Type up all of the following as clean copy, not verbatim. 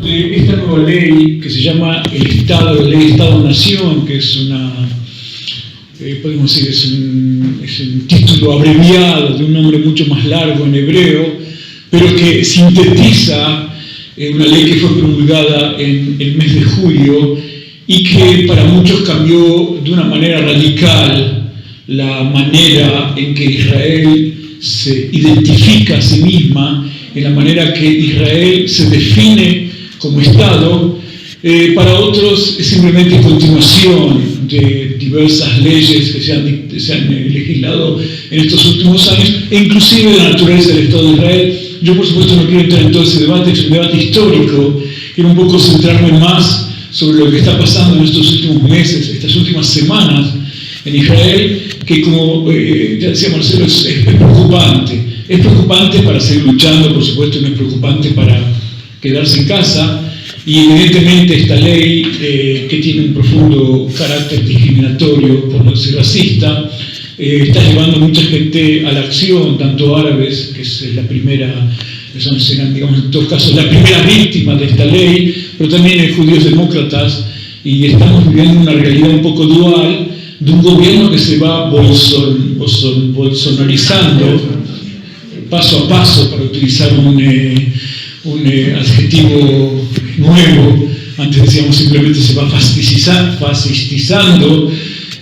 de esta nueva ley que se llama el Estado, la ley Estado-Nación, que es una, podemos decir, es un título abreviado de un nombre mucho más largo en hebreo, pero que sintetiza una ley que fue promulgada en el mes de julio y que para muchos cambió de una manera radical la manera en que Israel se identifica a sí misma, en la manera que Israel se define como Estado. Para otros es simplemente continuación de diversas leyes que se han legislado en estos últimos años, e inclusive de la naturaleza del Estado de Israel. Yo, por supuesto, no quiero entrar en todo ese debate, es un debate histórico. Quiero un poco centrarme más sobre lo que está pasando en estos últimos meses, estas últimas semanas en Israel, que, como ya decía Marcelo, es preocupante. Es preocupante para seguir luchando, por supuesto, no es preocupante para quedarse en casa. Y evidentemente esta ley, que tiene un profundo carácter discriminatorio, por no decir racista, está llevando a mucha gente a la acción, tanto árabes, que es la primera, serán, digamos, en todos casos, la primera víctima de esta ley, pero también judíos demócratas, y estamos viviendo una realidad un poco dual de un gobierno que se va bolsonarizando paso a paso, para utilizar un adjetivo nuevo. Antes decíamos simplemente se va fascistizando,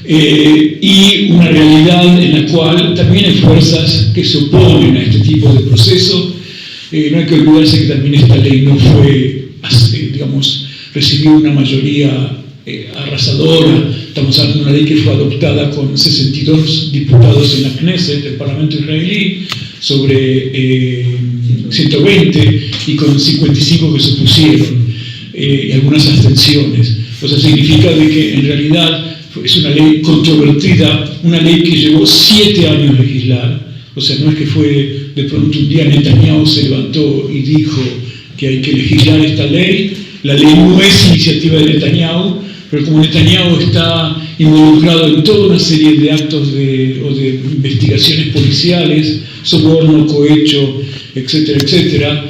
y una realidad en la cual también hay fuerzas que se oponen a este tipo de proceso. No hay que olvidarse que también esta ley no fue, digamos, recibió una mayoría arrasadora. Estamos hablando de una ley que fue adoptada con 62 diputados en la Knesset, el Parlamento israelí, sobre 120, y con 55 que se opusieron, y algunas abstenciones. O sea, significa de que en realidad es una ley controvertida, una ley que llevó 7 años legislar. O sea, no es que fue de pronto un día Netanyahu se levantó y dijo que hay que legislar esta ley. La ley no es iniciativa de Netanyahu, pero como Netanyahu está involucrado en toda una serie de actos o de investigaciones policiales, soborno, cohecho, etcétera, etcétera,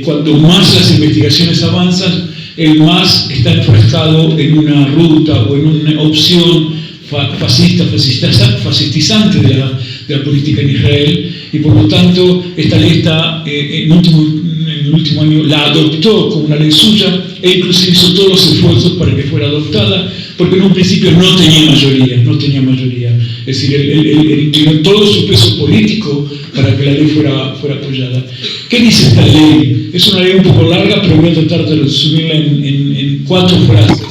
cuando más las investigaciones avanzan, él más está enfrascado en una ruta o en una opción fascistizante de la política en Israel, y por lo tanto esta ley está, en el último año la adoptó como una ley suya, e inclusive hizo todos los esfuerzos para que fuera adoptada, porque en un principio no tenía mayoría. Es decir, él inclinó todo su peso político para que la ley fuera apoyada. ¿Qué dice esta ley? Es una ley un poco larga, pero voy a tratar de resumirla en 4 frases.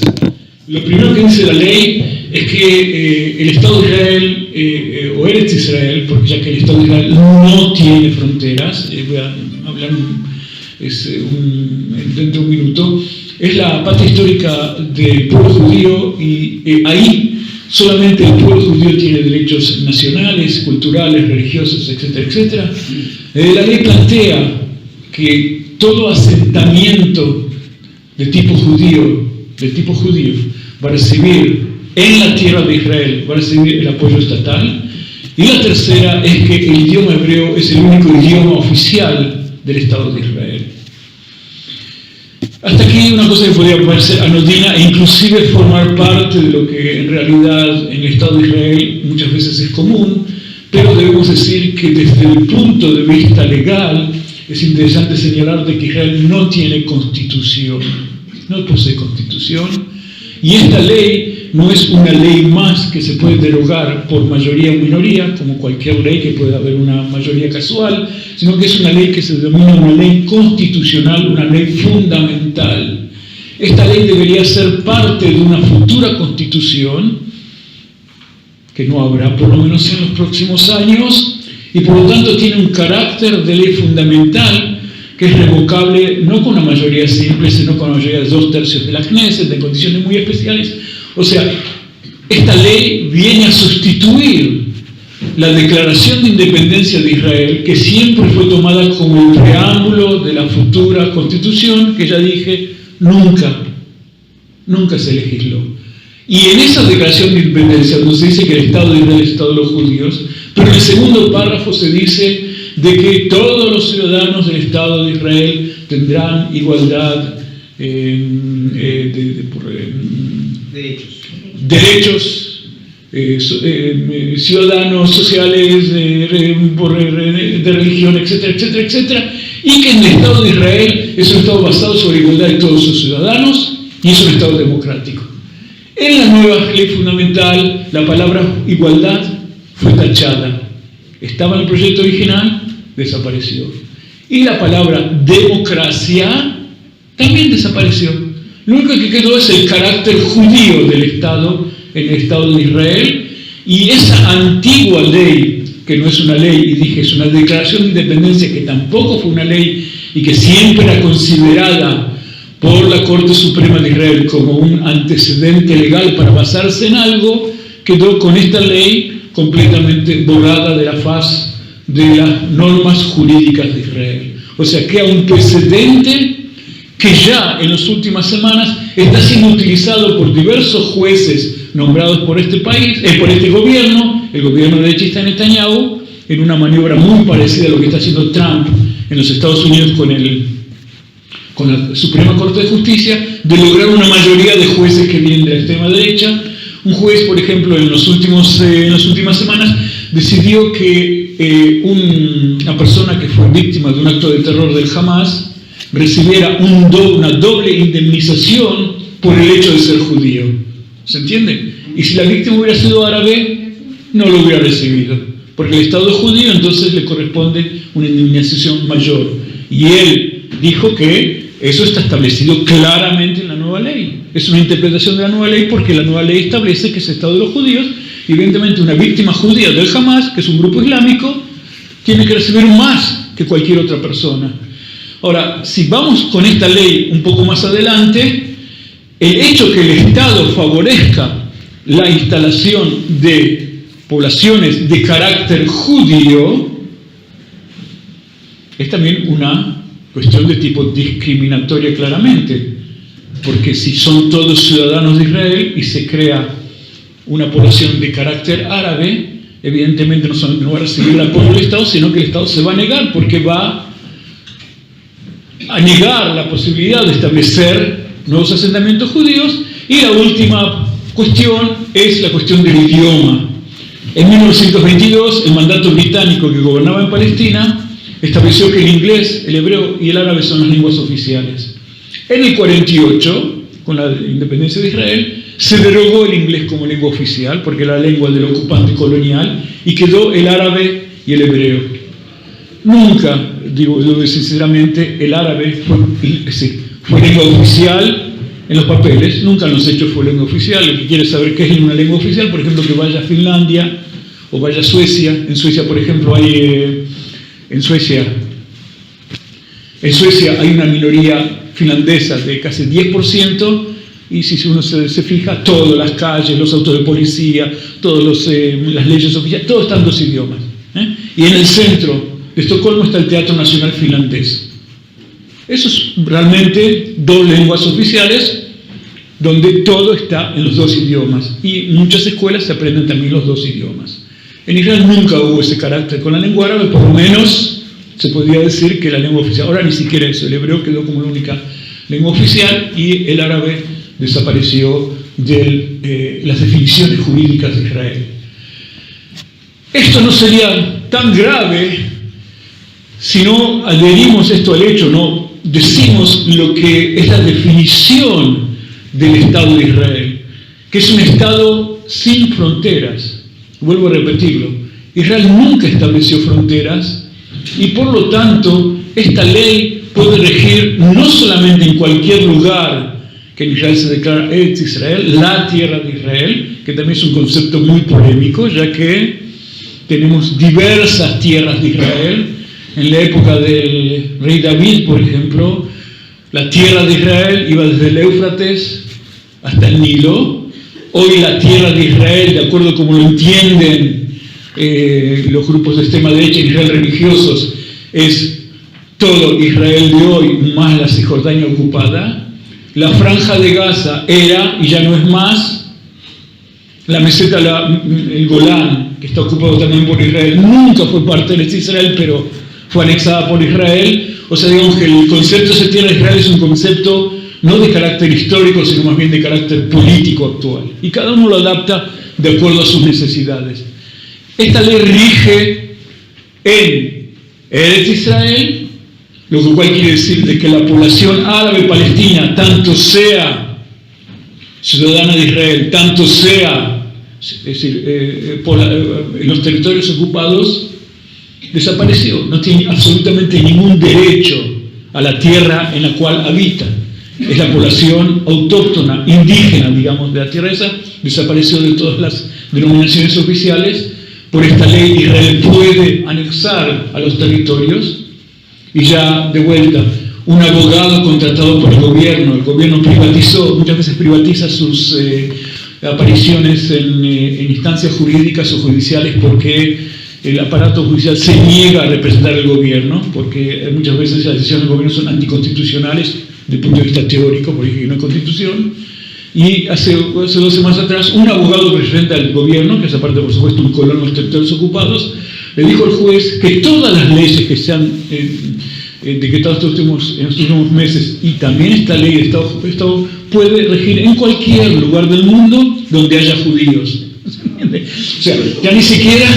Lo primero que dice la ley es que el Estado de Israel, o Eretz Israel, porque ya que el Estado de Israel no tiene fronteras, voy a hablar dentro de un minuto, es la patria histórica del pueblo judío, y ahí solamente el pueblo judío tiene derechos nacionales, culturales, religiosos, etcétera, etcétera. La ley plantea que todo asentamiento de tipo judío va a recibir en la tierra de Israel, va a recibir el apoyo estatal. Y la tercera es que el idioma hebreo es el único idioma oficial del Estado de Israel. Hasta aquí una cosa que podría parecer anodina e inclusive formar parte de lo que en realidad en el Estado de Israel muchas veces es común, pero debemos decir que desde el punto de vista legal es interesante señalar de que Israel no tiene constitución, no posee constitución, y esta ley no es una ley más que se puede derogar por mayoría o minoría, como cualquier ley que puede haber una mayoría casual, sino que es una ley que se denomina una ley constitucional, una ley fundamental. Esta ley debería ser parte de una futura constitución, que no habrá por lo menos en los próximos años, y por lo tanto tiene un carácter de ley fundamental, que es revocable no con una mayoría simple, sino con una mayoría de 2/3 de la Knesset, en condiciones muy especiales. O sea, esta ley viene a sustituir la Declaración de Independencia de Israel, que siempre fue tomada como el preámbulo de la futura Constitución, que ya dije, nunca se legisló. Y en esa Declaración de Independencia, donde se dice que el Estado de Israel es el Estado de los judíos, pero en el segundo párrafo se dice de que todos los ciudadanos del Estado de Israel tendrán igualdad derechos, ciudadanos, sociales, de religión, etcétera, etcétera, etcétera, y que en el Estado de Israel es un Estado basado sobre la igualdad de todos sus ciudadanos y es un Estado democrático. En la nueva ley fundamental, la palabra igualdad fue tachada. Estaba en el proyecto original, desapareció. Y la palabra democracia también desapareció. Lo único que quedó es el carácter judío del Estado en el Estado de Israel, y esa antigua ley, que no es una ley, y dije, es una declaración de independencia que tampoco fue una ley y que siempre era considerada por la Corte Suprema de Israel como un antecedente legal para basarse en algo, quedó con esta ley completamente borrada de la faz de las normas jurídicas de Israel. O sea, queda un precedente que ya en las últimas semanas está siendo utilizado por diversos jueces nombrados por este país, por este gobierno, el gobierno derechista de Netanyahu, en una maniobra muy parecida a lo que está haciendo Trump en los Estados Unidos con la Suprema Corte de Justicia, de lograr una mayoría de jueces que vienen de la extrema derecha. Un juez, por ejemplo, en las últimas semanas decidió que una persona que fue víctima de un acto de terror del Hamas recibiera una doble indemnización por el hecho de ser judío. ¿Se entiende? Y si la víctima hubiera sido árabe, no lo hubiera recibido, porque el Estado es judío, entonces le corresponde una indemnización mayor. Y él dijo que eso está establecido claramente en la nueva ley. Es una interpretación de la nueva ley, porque la nueva ley establece que es Estado de los judíos, y evidentemente una víctima judía del Hamas, que es un grupo islámico, tiene que recibir más que cualquier otra persona. Ahora, si vamos con esta ley un poco más adelante, el hecho que el Estado favorezca la instalación de poblaciones de carácter judío es también una cuestión de tipo discriminatoria claramente, porque si son todos ciudadanos de Israel y se crea una población de carácter árabe, evidentemente no va a recibir el apoyo del Estado, sino que el Estado se va a negar, porque va a negar la posibilidad de establecer nuevos asentamientos judíos. Y la última cuestión es la cuestión del idioma. En 1922, el mandato británico que gobernaba en Palestina estableció que el inglés, el hebreo y el árabe son las lenguas oficiales. En el 48, con la independencia de Israel, se derogó el inglés como lengua oficial, porque era la lengua del ocupante colonial, y quedó el árabe y el hebreo. Nunca, digo sinceramente, el árabe fue lengua oficial en los papeles, nunca en los hechos fue lengua oficial. El que quiere saber qué es una lengua oficial, por ejemplo, que vaya a Finlandia o vaya a Suecia. En Suecia, por ejemplo, en Suecia hay una minoría finlandesa de casi 10%, y si uno se fija, todas las calles, los autos de policía, todas las leyes oficiales, todo está en 2 idiomas. Y en el centro de Estocolmo está el Teatro Nacional Finlandés. Eso es realmente 2 lenguas oficiales donde todo está en los 2 idiomas, y en muchas escuelas se aprenden también los 2 idiomas. En Israel nunca hubo ese carácter con la lengua árabe, por lo menos se podría decir que la lengua oficial. Ahora ni siquiera eso, el hebreo quedó como la única lengua oficial y el árabe desapareció de las definiciones jurídicas de Israel. Esto no sería tan grave si no adherimos esto al hecho, no decimos lo que es la definición del Estado de Israel, que es un Estado sin fronteras. Vuelvo a repetirlo, Israel nunca estableció fronteras, y por lo tanto esta ley puede regir no solamente en cualquier lugar que en Israel se declara Eretz Israel, la tierra de Israel, que también es un concepto muy polémico, ya que tenemos diversas tierras de Israel. En la época del rey David, por ejemplo, la tierra de Israel iba desde el Éufrates hasta el Nilo. Hoy la tierra de Israel, de acuerdo a como lo entienden los grupos de extrema derecha en Israel religiosos, es todo Israel de hoy más la Cisjordania ocupada. La franja de Gaza era, y ya no es más, la meseta, el Golán, que está ocupado también por Israel. Nunca fue parte de Israel, pero fue anexada por Israel. O sea, digamos que el concepto de tierra de Israel es un concepto no de carácter histórico, sino más bien de carácter político actual. Y cada uno lo adapta de acuerdo a sus necesidades. Esta ley rige en Eretz Israel, lo cual quiere decir de que la población árabe palestina, tanto sea ciudadana de Israel, tanto sea, es decir, en los territorios ocupados, desapareció. No tiene absolutamente ningún derecho a la tierra en la cual habita. Es la población autóctona, indígena, digamos, de la tierra esa, desapareció de todas las denominaciones oficiales. Por esta ley Israel puede anexar a los territorios y ya de vuelta un abogado contratado por el gobierno privatizó, muchas veces privatiza sus apariciones en instancias jurídicas o judiciales porque el aparato judicial se niega a representar al gobierno, porque muchas veces las decisiones del gobierno son anticonstitucionales desde el punto de vista teórico, porque no hay constitución. Y hace 2 semanas atrás, un abogado que representa al gobierno, que es aparte por supuesto un colono de los territorios ocupados, le dijo al juez que todas las leyes que se han decretado en los últimos meses, y también esta ley de Estado puede regir en cualquier lugar del mundo donde haya judíos. O sea, ya ni siquiera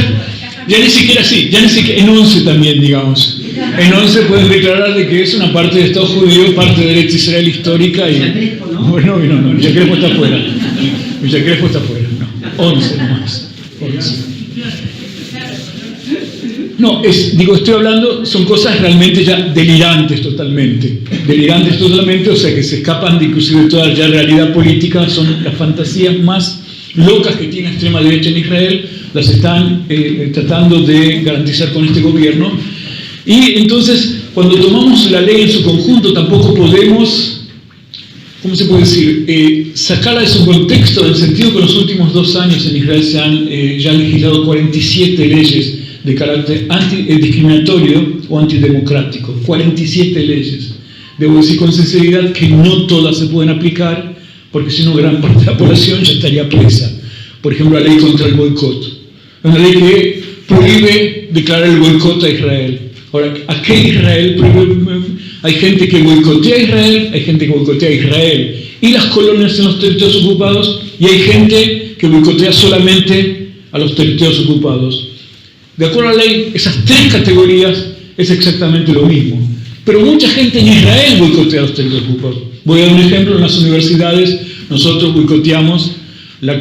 en 11 también, digamos. En 11 pueden declarar de que es una parte del Estado judío, parte de Eretz Israel histórica y... Bueno, no, Villa Crespo está afuera. Villa Crespo está afuera, no. 11 nomás. 11. No, estoy hablando, son cosas realmente ya delirantes totalmente. Delirantes totalmente, o sea que se escapan de inclusive toda ya realidad política, son las fantasías más locas que tiene la extrema derecha en Israel, las están tratando de garantizar con este gobierno. Y entonces, cuando tomamos la ley en su conjunto, tampoco podemos, ¿cómo se puede decir?, sacarla de su contexto, en el sentido que en los últimos 2 años en Israel se han ya legislado 47 leyes de carácter discriminatorio o antidemocrático. 47 leyes. Debo decir con sinceridad que no todas se pueden aplicar, porque si no gran parte de la población ya estaría presa. Por ejemplo, la ley contra el boicot. Una ley que prohíbe declarar el boicot a Israel. Ahora, ¿a qué Israel prohíbe? Hay gente que boicotea a Israel, hay gente que boicotea a Israel y las colonias en los territorios ocupados, y hay gente que boicotea solamente a los territorios ocupados. De acuerdo a la ley, esas 3 categorías es exactamente lo mismo. Pero mucha gente en Israel boicotea a los territorios ocupados. Voy a dar un ejemplo: en las universidades nosotros boicoteamos la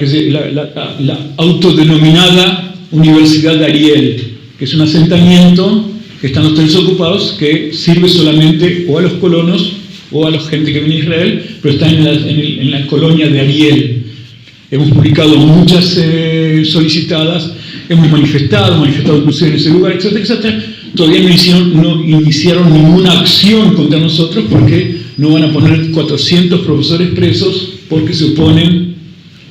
autodenominada Universidad de Ariel, que es un asentamiento que está en los territorios ocupados, que sirve solamente o a los colonos o a la gente que viene de Israel, pero está en la colonia de Ariel. Hemos publicado muchas solicitadas, hemos manifestado inclusive en ese lugar, etcétera, etcétera. Todavía no iniciaron ninguna acción contra nosotros, porque no van a poner 400 profesores presos porque se oponen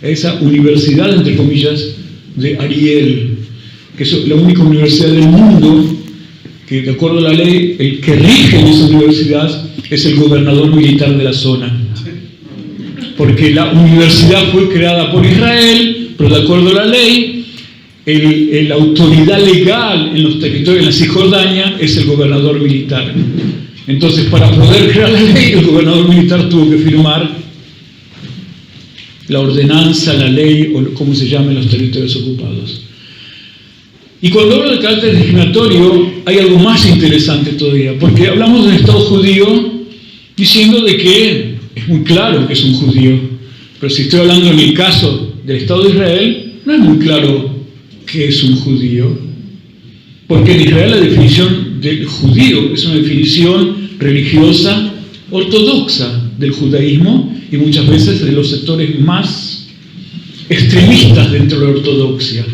a esa universidad, entre comillas, de Ariel, que es la única universidad del mundo que, de acuerdo a la ley, el que rige en esa universidad es el gobernador militar de la zona. Porque la universidad fue creada por Israel, pero de acuerdo a la ley, la autoridad legal en los territorios, en la Cisjordania, es el gobernador militar. Entonces, para poder crear la ley, el gobernador militar tuvo que firmar la ordenanza, la ley, o como se llama en los territorios ocupados. Y cuando hablo de carácter discriminatorio, hay algo más interesante todavía, porque hablamos del Estado judío diciendo de que es muy claro que es un judío, pero si estoy hablando en el caso del Estado de Israel, no es muy claro que es un judío, porque en Israel la definición del judío es una definición religiosa ortodoxa del judaísmo, y muchas veces de los sectores más extremistas dentro de la ortodoxia.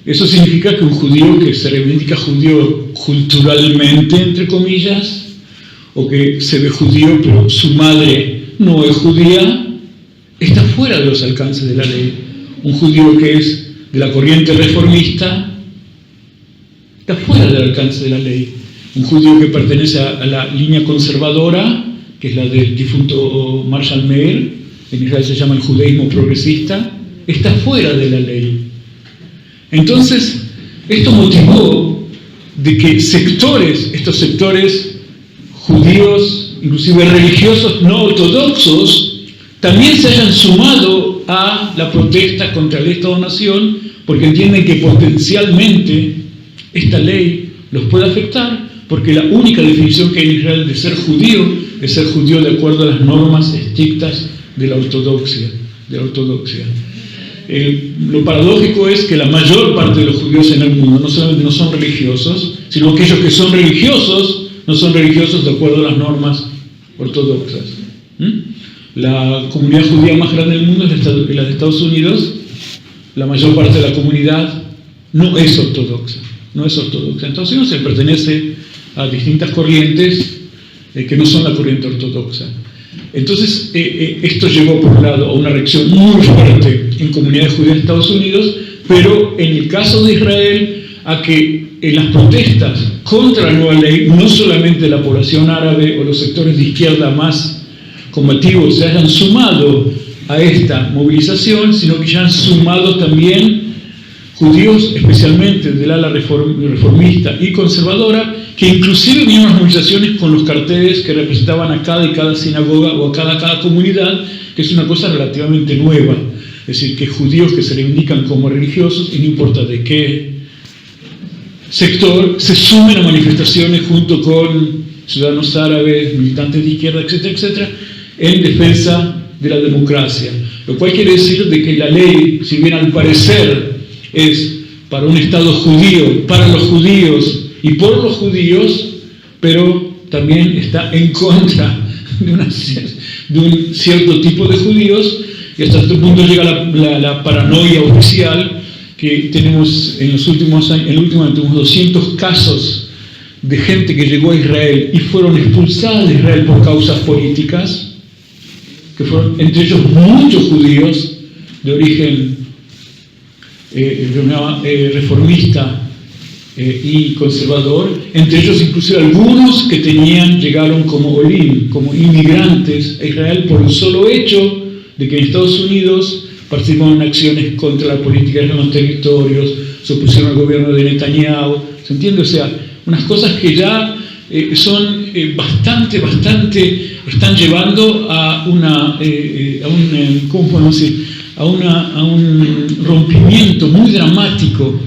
Eso significa que un judío que se reivindica judío culturalmente, entre comillas, o que se ve judío pero su madre no es judía, está fuera de los alcances de la ley. Un judío que es de la corriente reformista está fuera del alcance de la ley. Un judío que pertenece a la línea conservadora, que es la del difunto Marshall Meir, en Israel se llama el judaísmo progresista, está fuera de la ley. Entonces, esto motivó de que estos sectores judíos inclusive religiosos no ortodoxos, también se hayan sumado a la protesta contra el Estado-Nación, porque entienden que potencialmente esta ley los puede afectar, porque la única definición que hay en Israel de ser judío es ser judío de acuerdo a las normas estrictas de la ortodoxia. Lo paradójico es que la mayor parte de los judíos en el mundo no solamente no son religiosos, sino que aquellos que son religiosos no son religiosos de acuerdo a las normas ortodoxas. La comunidad judía más grande del mundo es la de Estados Unidos. La mayor parte de la comunidad no es ortodoxa. En Estados Unidos se pertenece a distintas corrientes que no son la corriente ortodoxa. Entonces, esto llevó, por un lado, a una reacción muy fuerte en comunidades judías de Estados Unidos, pero en el caso de Israel, a que en las protestas contra la nueva ley, no solamente la población árabe o los sectores de izquierda más combativos se hayan sumado a esta movilización, sino que ya han sumado también judíos, especialmente del ala reformista y conservadora, que inclusive vinieron las movilizaciones con los carteles que representaban a cada y cada sinagoga o a cada comunidad, que es una cosa relativamente nueva. Es decir, que judíos que se reivindican como religiosos, y no importa de qué sector, se sumen a manifestaciones junto con ciudadanos árabes, militantes de izquierda, etcétera, etcétera, en defensa de la democracia. Lo cual quiere decir de que la ley, si bien al parecer es para un Estado judío, para los judíos y por los judíos, pero también está en contra de un cierto tipo de judíos, y hasta este punto llega la paranoia oficial que tenemos en los últimos años. En el último año tenemos 200 casos de gente que llegó a Israel y fueron expulsadas de Israel por causas políticas, que fueron entre ellos muchos judíos de origen reformista y conservador, entre ellos inclusive algunos que llegaron como olim, como inmigrantes a Israel por el solo hecho de que en Estados Unidos participaron en acciones contra la política de los territorios, se opusieron al gobierno de Netanyahu, ¿se entiende? O sea, unas cosas que ya son bastante, están llevando a ¿cómo podemos decir? A un rompimiento muy dramático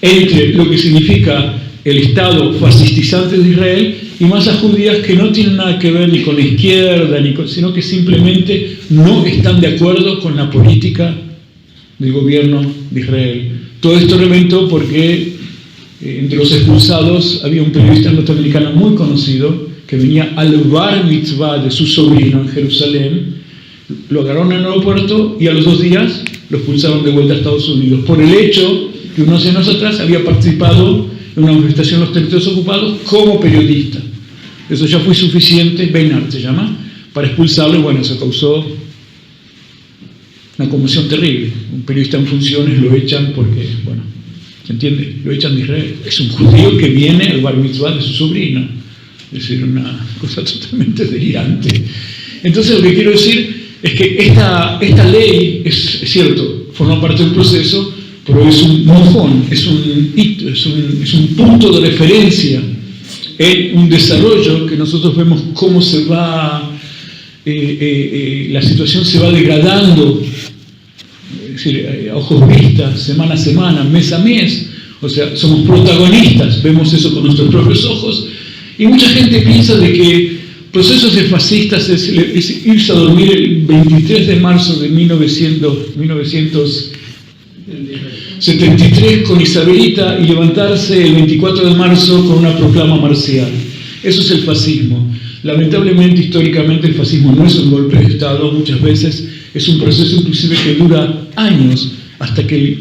entre lo que significa el Estado fascistizante de Israel y masas judías que no tienen nada que ver ni con la izquierda, sino que simplemente no están de acuerdo con la política del gobierno de Israel. Todo esto reventó porque entre los expulsados había un periodista norteamericano muy conocido que venía al bar mitzvah de su sobrino en Jerusalén, lo agarraron en el aeropuerto y a los 2 días lo expulsaron de vuelta a Estados Unidos por el hecho que unos años atrás había participado en una manifestación en los territorios ocupados como periodista. Eso ya fue suficiente, Beinart se llama, para expulsarlo, y bueno, eso causó una conmoción terrible. Un periodista en funciones lo echan porque, bueno, ¿se entiende? Lo echan de Israel. Es un judío que viene al bar mitzvah de su sobrino. Es decir, una cosa totalmente delirante. Entonces, lo que quiero decir es que esta ley, es cierto, forma parte del proceso, pero es un mojón, es un hito, es un punto de referencia en un desarrollo que nosotros vemos cómo se va, la situación se va degradando, es decir, a ojos vistas, semana a semana, mes a mes. O sea, somos protagonistas, vemos eso con nuestros propios ojos, y mucha gente piensa de que procesos de fascistas es irse a dormir el 23 de marzo de 1973 con Isabelita y levantarse el 24 de marzo con una proclama marcial. Eso es el fascismo. Lamentablemente, históricamente, el fascismo no es un golpe de Estado, muchas veces es un proceso inclusive que dura años hasta que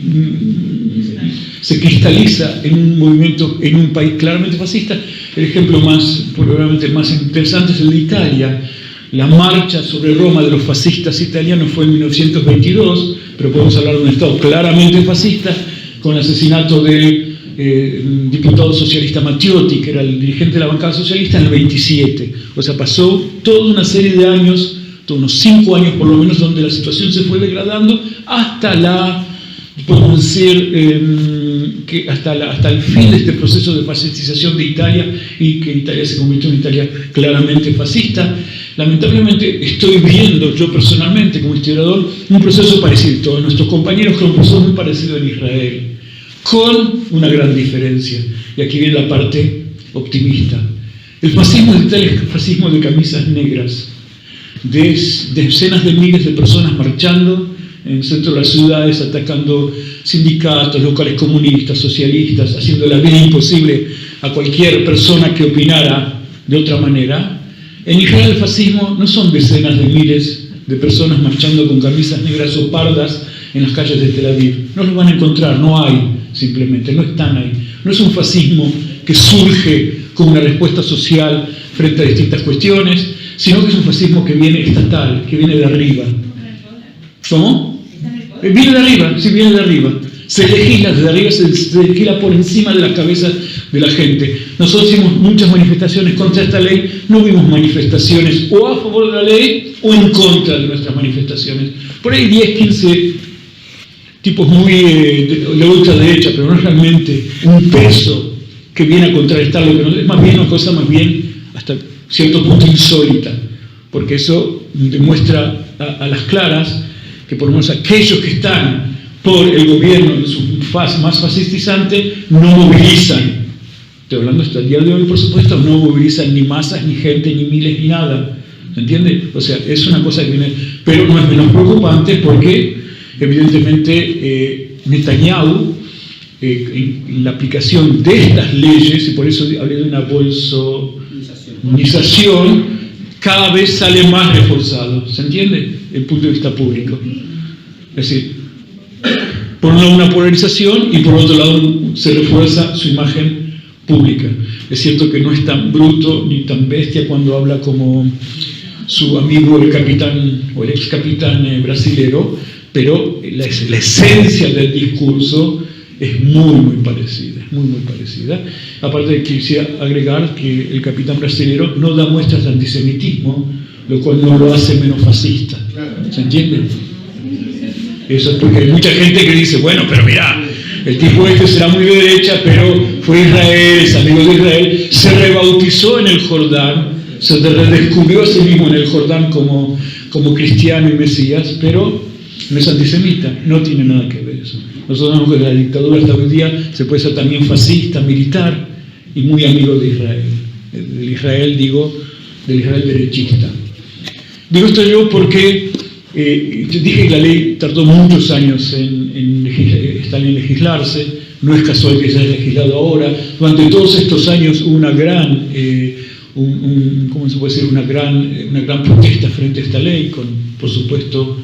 se cristaliza en un movimiento, en un país claramente fascista. El ejemplo probablemente más interesante es el de Italia. La marcha sobre Roma de los fascistas italianos fue en 1922, pero podemos hablar de un Estado claramente fascista, con el asesinato del diputado socialista Matteotti, que era el dirigente de la bancada socialista, en el 27. O sea, pasó toda una serie de años, todos unos 5 años por lo menos, donde la situación se fue degradando hasta podemos decir, hasta el fin de este proceso de fascistización de Italia, y que Italia se convirtió en Italia claramente fascista. Lamentablemente estoy viendo yo personalmente como historiador un proceso parecido. Todos nuestros compañeros con un proceso muy parecido en Israel, con una gran diferencia, y aquí viene la parte optimista. El fascismo de Italia es el fascismo de camisas negras, de decenas de miles de personas marchando en el centro de las ciudades, atacando sindicatos, locales comunistas, socialistas, haciendo la vida imposible a cualquier persona que opinara de otra manera. En Israel el fascismo no son decenas de miles de personas marchando con camisas negras o pardas en las calles de Tel Aviv. No los van a encontrar, no hay, simplemente, no están ahí. No es un fascismo que surge como una respuesta social frente a distintas cuestiones, sino que es un fascismo que viene estatal, que viene de arriba. ¿Cómo? Viene de arriba, sí, viene de arriba. Se legisla desde arriba, se legisla por encima de las cabezas de la gente. Nosotros hicimos muchas manifestaciones contra esta ley, no vimos manifestaciones o a favor de la ley o en contra de nuestras manifestaciones. Por ahí 10, 15 tipos muy de ultraderecha, pero no es realmente un peso que viene a contrarrestar lo que no es, más bien una cosa más bien hasta cierto punto insólita, porque eso demuestra a las claras que por lo menos aquellos que están por el gobierno en su fase más fascistizante no movilizan. Estoy hablando hasta el día de hoy, por supuesto, no movilizan ni masas, ni gente, ni miles, ni nada. ¿Se entiende? O sea, es una cosa que viene, pero no es menos preocupante porque, evidentemente, Netanyahu, en la aplicación de estas leyes, y por eso hablé de una bolsonización, cada vez sale más reforzado. ¿Se entiende? El punto de vista público. Es decir, por un lado una polarización y por otro lado se refuerza su imagen pública. Es cierto que no es tan bruto ni tan bestia cuando habla como su amigo el capitán o el ex capitán brasilero, pero la esencia del discurso es muy parecida, muy parecida. Aparte quisiera agregar que el capitán brasilero no da muestras de antisemitismo, lo cual no lo hace menos fascista. ¿Se entiende? Eso es porque hay mucha gente que dice, bueno, pero mira, el tipo este será muy de derecha, pero fue Israel, es amigo de Israel, se rebautizó en el Jordán, se redescubrió a sí mismo en el Jordán como cristiano y Mesías, pero no es antisemita, no tiene nada que ver eso. Nosotros vemos que la dictadura hasta hoy día se puede ser también fascista, militar y muy amigo de Israel. Del Israel, digo, del Israel derechista. Digo esto yo porque yo dije que la ley tardó muchos años en legislarse, no es casual que se haya legislado ahora. Durante todos estos años hubo una gran, ¿cómo se puede decir? Una gran protesta frente a esta ley, con, por supuesto,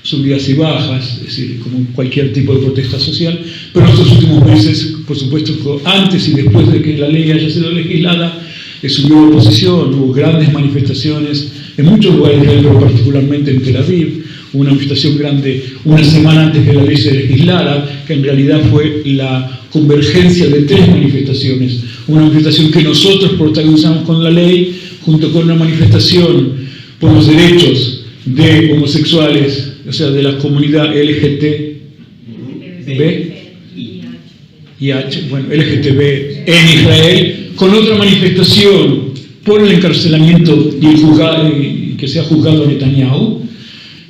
subidas y bajas, es decir, como cualquier tipo de protesta social, pero en estos últimos meses, por supuesto, antes y después de que la ley haya sido legislada, subió oposición, hubo grandes manifestaciones en muchos lugares, pero particularmente en Tel Aviv. Hubo una manifestación grande una semana antes que la ley se legislara, que en realidad fue la convergencia de 3 manifestaciones. Una manifestación que nosotros protagonizamos con la ley, junto con una manifestación por los derechos de homosexuales, o sea, de la comunidad LGTB y H, bueno, LGTB en Israel, con otra manifestación por el encarcelamiento y el juzgado, que se ha juzgado a Netanyahu.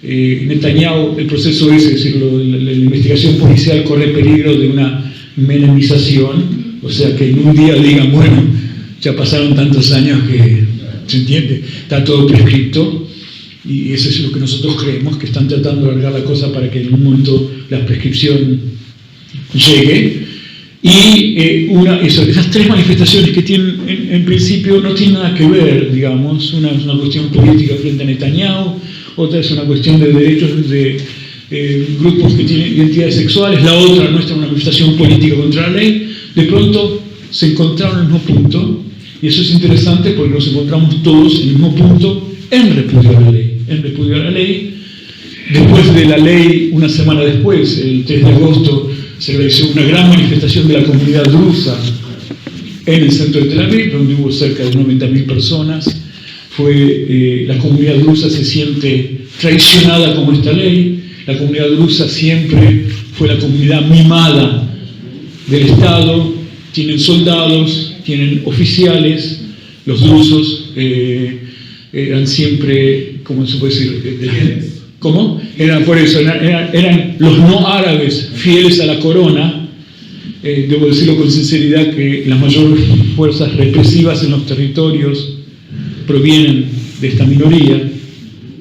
Netanyahu, el proceso es decir, la investigación policial corre peligro de una menemización, o sea, que en un día digan, bueno, ya pasaron tantos años que, ¿se entiende? Está todo prescripto. Y eso es lo que nosotros creemos, que están tratando de alargar la cosa para que en un momento la prescripción llegue. Y esas 3 manifestaciones que tienen, en principio, no tienen nada que ver, digamos. Una es una cuestión política frente a Netanyahu, otra es una cuestión de derechos de grupos que tienen identidades sexuales, la otra nuestra una manifestación política contra la ley. De pronto se encontraron en el mismo punto, y eso es interesante porque nos encontramos todos en el mismo punto en repudio a la ley. En repudio a la ley. Después de la ley, una semana después, el 3 de agosto, se realizó una gran manifestación de la comunidad drusa en el centro de Tel Aviv, donde hubo cerca de 90.000 personas. La comunidad drusa se siente traicionada con esta ley. La comunidad drusa siempre fue la comunidad mimada del Estado, tienen soldados, tienen oficiales. Los drusos eran siempre, ¿cómo se puede decir? ¿Cómo? Eran por eso, eran los no árabes fieles a la corona. Debo decirlo con sinceridad que las mayores fuerzas represivas en los territorios provienen de esta minoría,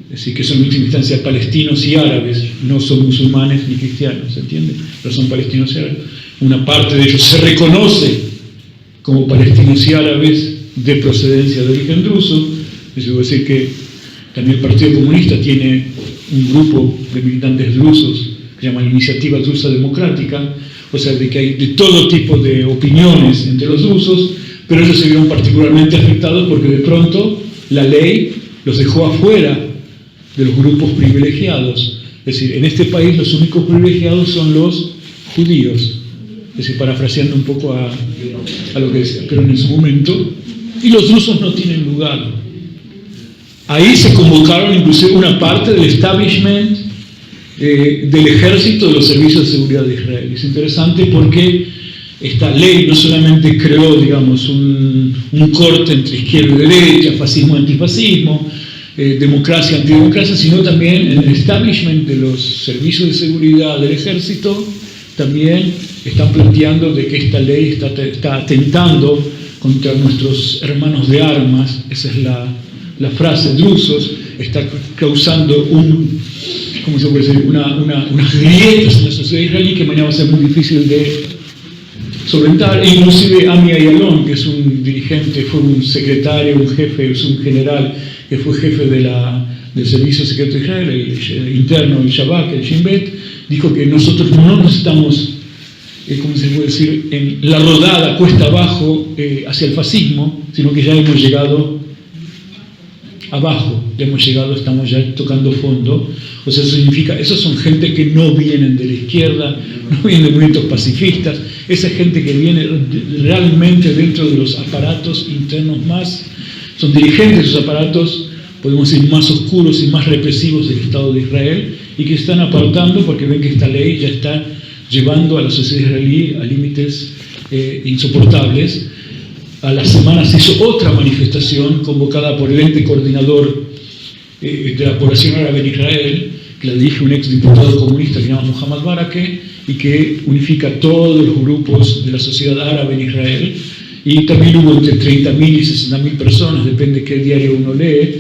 es decir, que son en última instancia palestinos y árabes, no son musulmanes ni cristianos, ¿se entiende? Pero son palestinos y árabes. Una parte de ellos se reconoce como palestinos y árabes de procedencia de origen druso. Eso quiere decir que también el Partido Comunista tiene un grupo de militantes drusos que se llama la Iniciativa Drusa Democrática, o sea, de que hay de todo tipo de opiniones entre los drusos, pero ellos se vieron particularmente afectados porque de pronto la ley los dejó afuera de los grupos privilegiados. Es decir, en este país los únicos privilegiados son los judíos, es decir, parafraseando un poco a lo que decía, pero en su momento, y los drusos no tienen lugar. Ahí se convocaron inclusive una parte del establishment del ejército, de los servicios de seguridad de Israel. Es interesante porque esta ley no solamente creó, digamos, un corte entre izquierda y derecha, fascismo y antifascismo, democracia y antidemocracia, sino también en el establishment de los servicios de seguridad del ejército también están planteando de que esta ley está atentando contra nuestros hermanos de armas. Esa es la frase, drusos, está causando ¿cómo se puede decir? Unas grietas en la sociedad israelí que mañana va a ser muy difícil de solventar. E inclusive Ami Ayalon, que es un dirigente, fue un secretario, un jefe, es un general que fue jefe del Servicio Secreto de Israel, el interno, el Shabak, el Shin Bet, dijo que nosotros no nos estamos, ¿cómo se puede decir?, en la rodada cuesta abajo hacia el fascismo, sino que ya hemos llegado abajo, estamos ya tocando fondo. O sea, eso significa, esos son gente que no vienen de la izquierda, no vienen de movimientos pacifistas, esa gente que viene realmente dentro de los aparatos internos son dirigentes de esos aparatos, podemos decir, más oscuros y más represivos del Estado de Israel, y que están apartando porque ven que esta ley ya está llevando a la sociedad israelí a límites insoportables. A la semana se hizo otra manifestación convocada por el ente coordinador de la población árabe en Israel, que la dirige un ex diputado comunista que se llama Mohammad Barake, y que unifica a todos los grupos de la sociedad árabe en Israel, y también hubo entre 30.000 y 60.000 personas, depende de qué diario uno lee,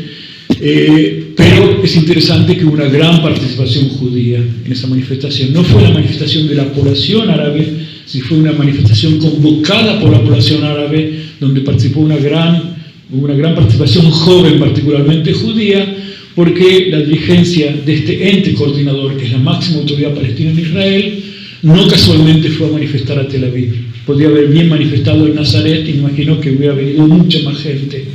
pero es interesante que hubo una gran participación judía en esa manifestación. No fue la manifestación de la población árabe, sino fue una manifestación convocada por la población árabe, donde participó una gran participación joven, particularmente judía, porque la dirigencia de este ente coordinador, que es la máxima autoridad palestina en Israel, no casualmente fue a manifestar a Tel Aviv. Podría haber bien manifestado en Nazaret, y me imagino que hubiera venido mucha más gente,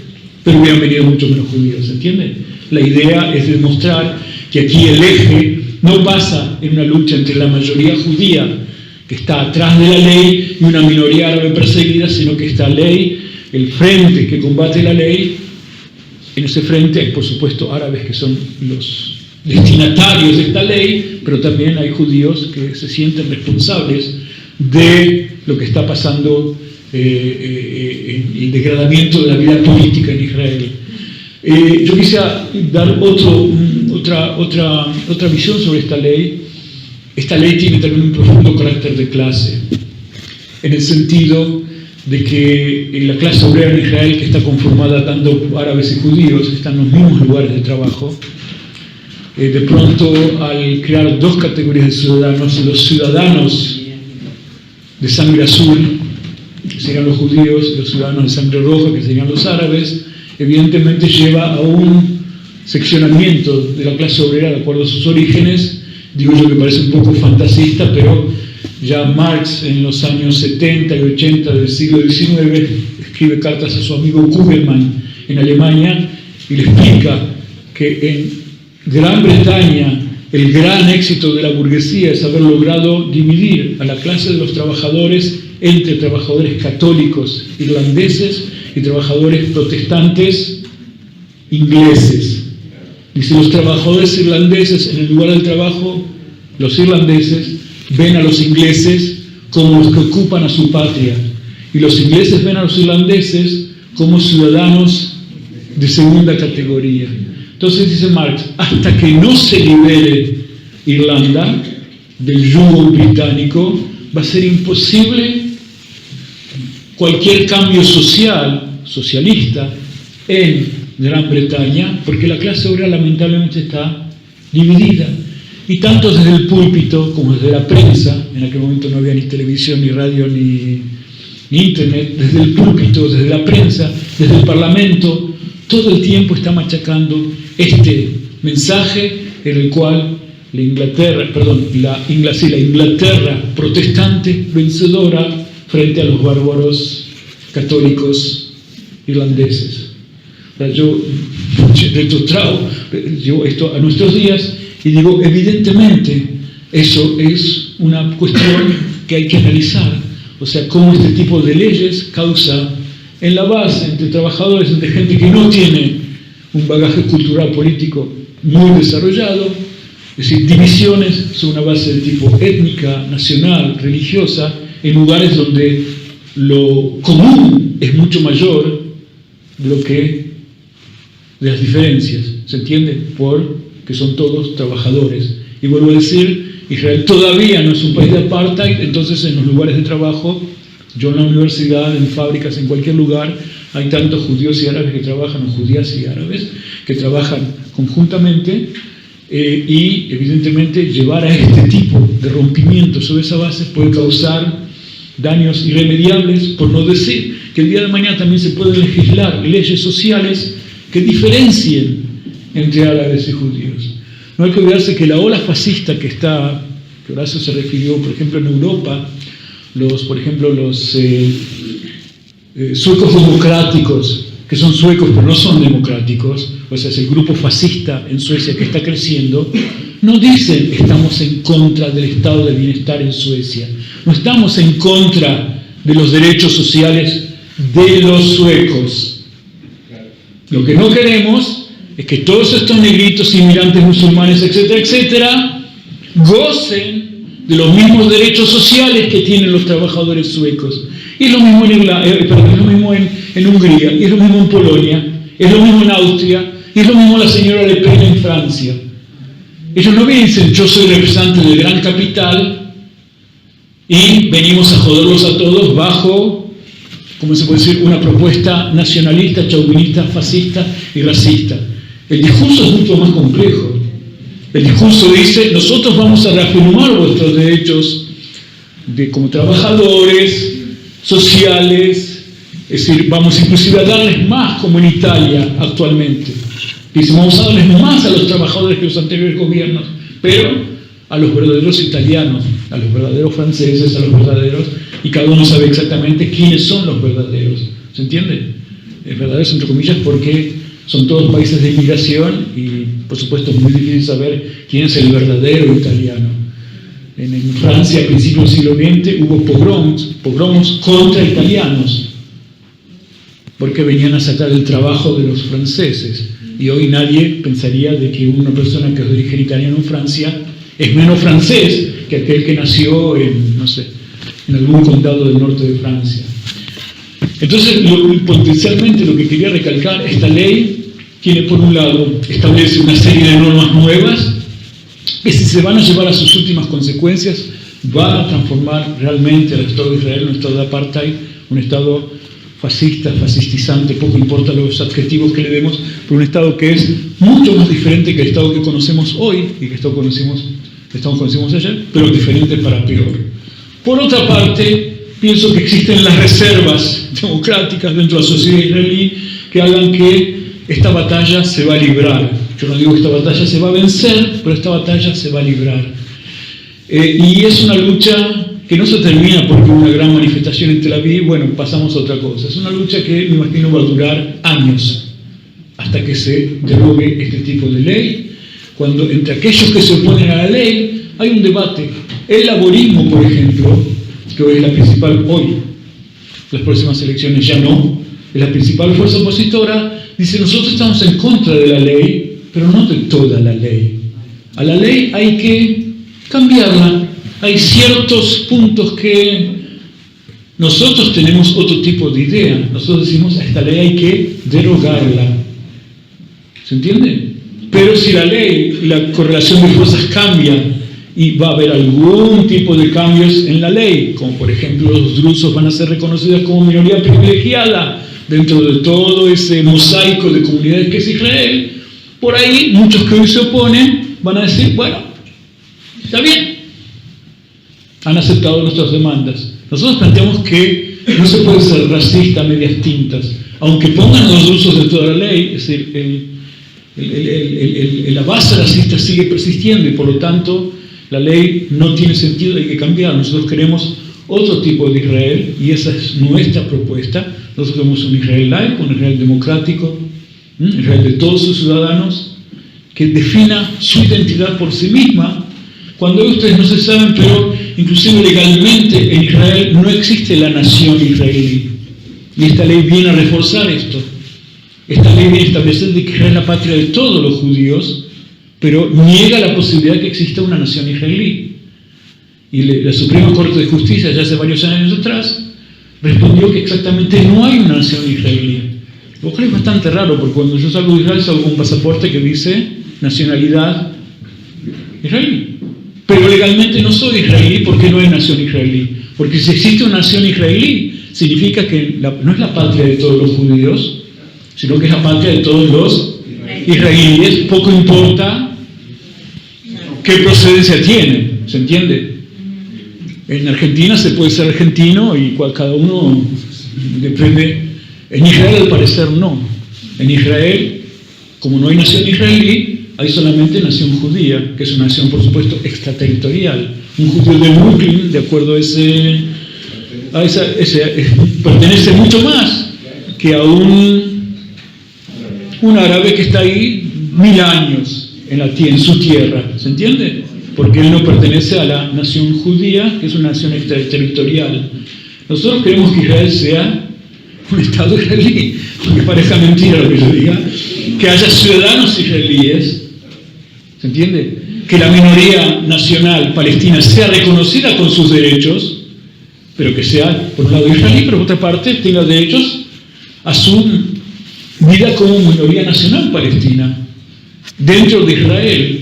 pero hubieran venido mucho menos judíos, ¿entienden? La idea es demostrar que aquí el eje no pasa en una lucha entre la mayoría judía, que está atrás de la ley, y una minoría árabe perseguida, sino que esta ley, el frente que combate la ley, en ese frente hay por supuesto árabes que son los destinatarios de esta ley, pero también hay judíos que se sienten responsables de lo que está pasando, el degradamiento de la vida política en Israel. Yo quisiera dar otra visión sobre esta ley. Esta ley tiene también un profundo carácter de clase, en el sentido de que la clase obrera en Israel, que está conformada tanto árabes y judíos, está en los mismos lugares de trabajo. De pronto, al crear dos categorías de ciudadanos, los ciudadanos de sangre azul, que serían los judíos, y los ciudadanos de sangre roja, que serían los árabes, evidentemente lleva a un seccionamiento de la clase obrera de acuerdo a sus orígenes. Digo yo que parece un poco fantasista, pero ya Marx en los años 70 y 80 del siglo XIX escribe cartas a su amigo Kugelmann en Alemania y le explica que en Gran Bretaña el gran éxito de la burguesía es haber logrado dividir a la clase de los trabajadores entre trabajadores católicos irlandeses y trabajadores protestantes ingleses. Dice, los trabajadores irlandeses en el lugar del trabajo, los irlandeses ven a los ingleses como los que ocupan a su patria, y los ingleses ven a los irlandeses como ciudadanos de segunda categoría. Entonces dice Marx, hasta que no se libere Irlanda del yugo británico, va a ser imposible cualquier cambio social, socialista, en Gran Bretaña, porque la clase obrera lamentablemente está dividida. Y tanto desde el púlpito como desde la prensa, en aquel momento no había ni televisión, ni radio, ni internet, desde el púlpito, desde la prensa, desde el parlamento, todo el tiempo está machacando este mensaje en el cual la Inglaterra protestante vencedora frente a los bárbaros católicos irlandeses. Yo llevo esto a nuestros días y digo, evidentemente, eso es una cuestión que hay que analizar. O sea, cómo este tipo de leyes causa en la base entre trabajadores, entre gente que no tiene un bagaje cultural político muy desarrollado, es decir, divisiones sobre una base de tipo étnica, nacional, religiosa, en lugares donde lo común es mucho mayor de lo que de las diferencias, ¿se entiende? Porque son todos trabajadores. Y vuelvo a decir, Israel todavía no es un país de apartheid, entonces en los lugares de trabajo, yo en la universidad, en fábricas, en cualquier lugar, hay tantos judíos y árabes que trabajan, o judías y árabes, que trabajan conjuntamente, y evidentemente llevar a este tipo de rompimiento sobre esa base puede causar daños irremediables, por no decir que el día de mañana también se pueden legislar leyes sociales que diferencien entre árabes y judíos. No hay que olvidarse que la ola fascista que Horacio se refirió, por ejemplo, en Europa, los suecos democráticos, que son suecos pero no son democráticos, o sea, es el grupo fascista en Suecia que está creciendo, no dicen estamos en contra del estado de bienestar en Suecia, no estamos en contra de los derechos sociales de los suecos. Lo que no queremos es que todos estos negritos, inmigrantes musulmanes, etcétera, etcétera, gocen de los mismos derechos sociales que tienen los trabajadores suecos. Y es lo mismo es lo mismo en Hungría, y es lo mismo en Polonia, es lo mismo en Austria, y es lo mismo la señora Le Pen en Francia. Ellos no dicen, yo soy representante del gran capital y venimos a joderlos a todos bajo, ¿cómo se puede decir?, una propuesta nacionalista, chauvinista, fascista y racista. El discurso es mucho más complejo. El discurso dice, nosotros vamos a reafirmar vuestros derechos como trabajadores, sociales, es decir, vamos inclusive a darles más, como en Italia actualmente. Dice, vamos a darles más a los trabajadores que los anteriores gobiernos, pero a los verdaderos italianos, a los verdaderos franceses, a los verdaderos, y cada uno sabe exactamente quiénes son los verdaderos. ¿Se entiende? Verdaderos entre comillas porque son todos países de inmigración y, por supuesto, es muy difícil saber quién es el verdadero italiano. En Francia, a principios del siglo XX, hubo pogroms contra italianos, porque venían a sacar el trabajo de los franceses. Y hoy nadie pensaría de que una persona que es de origen italiano en Francia es menos francés que aquel que nació en, no sé, en algún condado del norte de Francia. Entonces, potencialmente lo que quería recalcar, esta ley tiene por un lado, establece una serie de normas nuevas que si se van a llevar a sus últimas consecuencias, van a transformar realmente al Estado de Israel en un Estado de apartheid, un Estado fascista, fascistizante, poco importa los adjetivos que le demos, pero un Estado que es mucho más diferente que el Estado que conocemos hoy y que conocimos ayer, pero diferente para peor. Por otra parte, pienso que existen las reservas democráticas dentro de la sociedad israelí que hagan que esta batalla se va a librar. Yo no digo que esta batalla se va a vencer, pero esta batalla se va a librar. Y es una lucha que no se termina porque una gran manifestación en Tel Aviv, bueno, pasamos a otra cosa. Es una lucha que me imagino va a durar años hasta que se derogue este tipo de ley. Cuando entre aquellos que se oponen a la ley hay un debate. El laborismo, por ejemplo, que hoy es la principal, las próximas elecciones ya no, es la principal fuerza opositora, dice nosotros estamos en contra de la ley, pero no de toda la ley. A la ley hay que cambiarla, hay ciertos puntos que nosotros tenemos otro tipo de idea. Nosotros decimos, a esta ley hay que derogarla. ¿Se entiende? Pero si la ley, la correlación de fuerzas cambia y va a haber algún tipo de cambios en la ley, como por ejemplo los drusos van a ser reconocidos como minoría privilegiada dentro de todo ese mosaico de comunidades que es Israel, por ahí muchos que hoy se oponen van a decir, bueno, está bien, han aceptado nuestras demandas. Nosotros planteamos que no se puede ser racista a medias tintas, aunque pongan los drusos de toda la ley, es decir, la base racista sigue persistiendo y por lo tanto la ley no tiene sentido, hay que cambiar. Nosotros queremos otro tipo de Israel y esa es nuestra propuesta. Nosotros queremos un Israel laico, un Israel democrático, un Israel de todos sus ciudadanos, que defina su identidad por sí misma. Cuando hoy ustedes no se saben, pero inclusive legalmente en Israel no existe la nación israelí. Y esta ley viene a reforzar esto. Esta ley viene a establecer que Israel es la patria de todos los judíos, pero niega la posibilidad de que exista una nación israelí. Y la Suprema Corte de Justicia, ya hace varios años atrás, respondió que exactamente no hay una nación israelí. Lo cual es bastante raro, porque cuando yo salgo de Israel salgo con un pasaporte que dice nacionalidad israelí. Pero legalmente no soy israelí porque no hay nación israelí. Porque si existe una nación israelí, significa que no es la patria de todos los judíos, sino que es la patria de todos los israelíes, poco importa qué procedencia tienen, ¿se entiende? En Argentina se puede ser argentino y cada uno depende. En Israel al parecer no. En Israel, como no hay nación israelí, hay solamente nación judía, que es una nación por supuesto extraterritorial. Un judío de Brooklyn, de acuerdo a ese pertenece mucho más que a un árabe que está ahí 1000 años en su tierra, ¿se entiende? Porque él no pertenece a la nación judía, que es una nación extraterritorial. Nosotros queremos que Israel sea un Estado israelí, aunque parezca mentira lo que yo diga, que haya ciudadanos israelíes, ¿se entiende? Que la minoría nacional palestina sea reconocida con sus derechos, pero que sea, por un lado, israelí, pero por otra parte, tenga derechos a su vida como minoría nacional palestina. Dentro de Israel,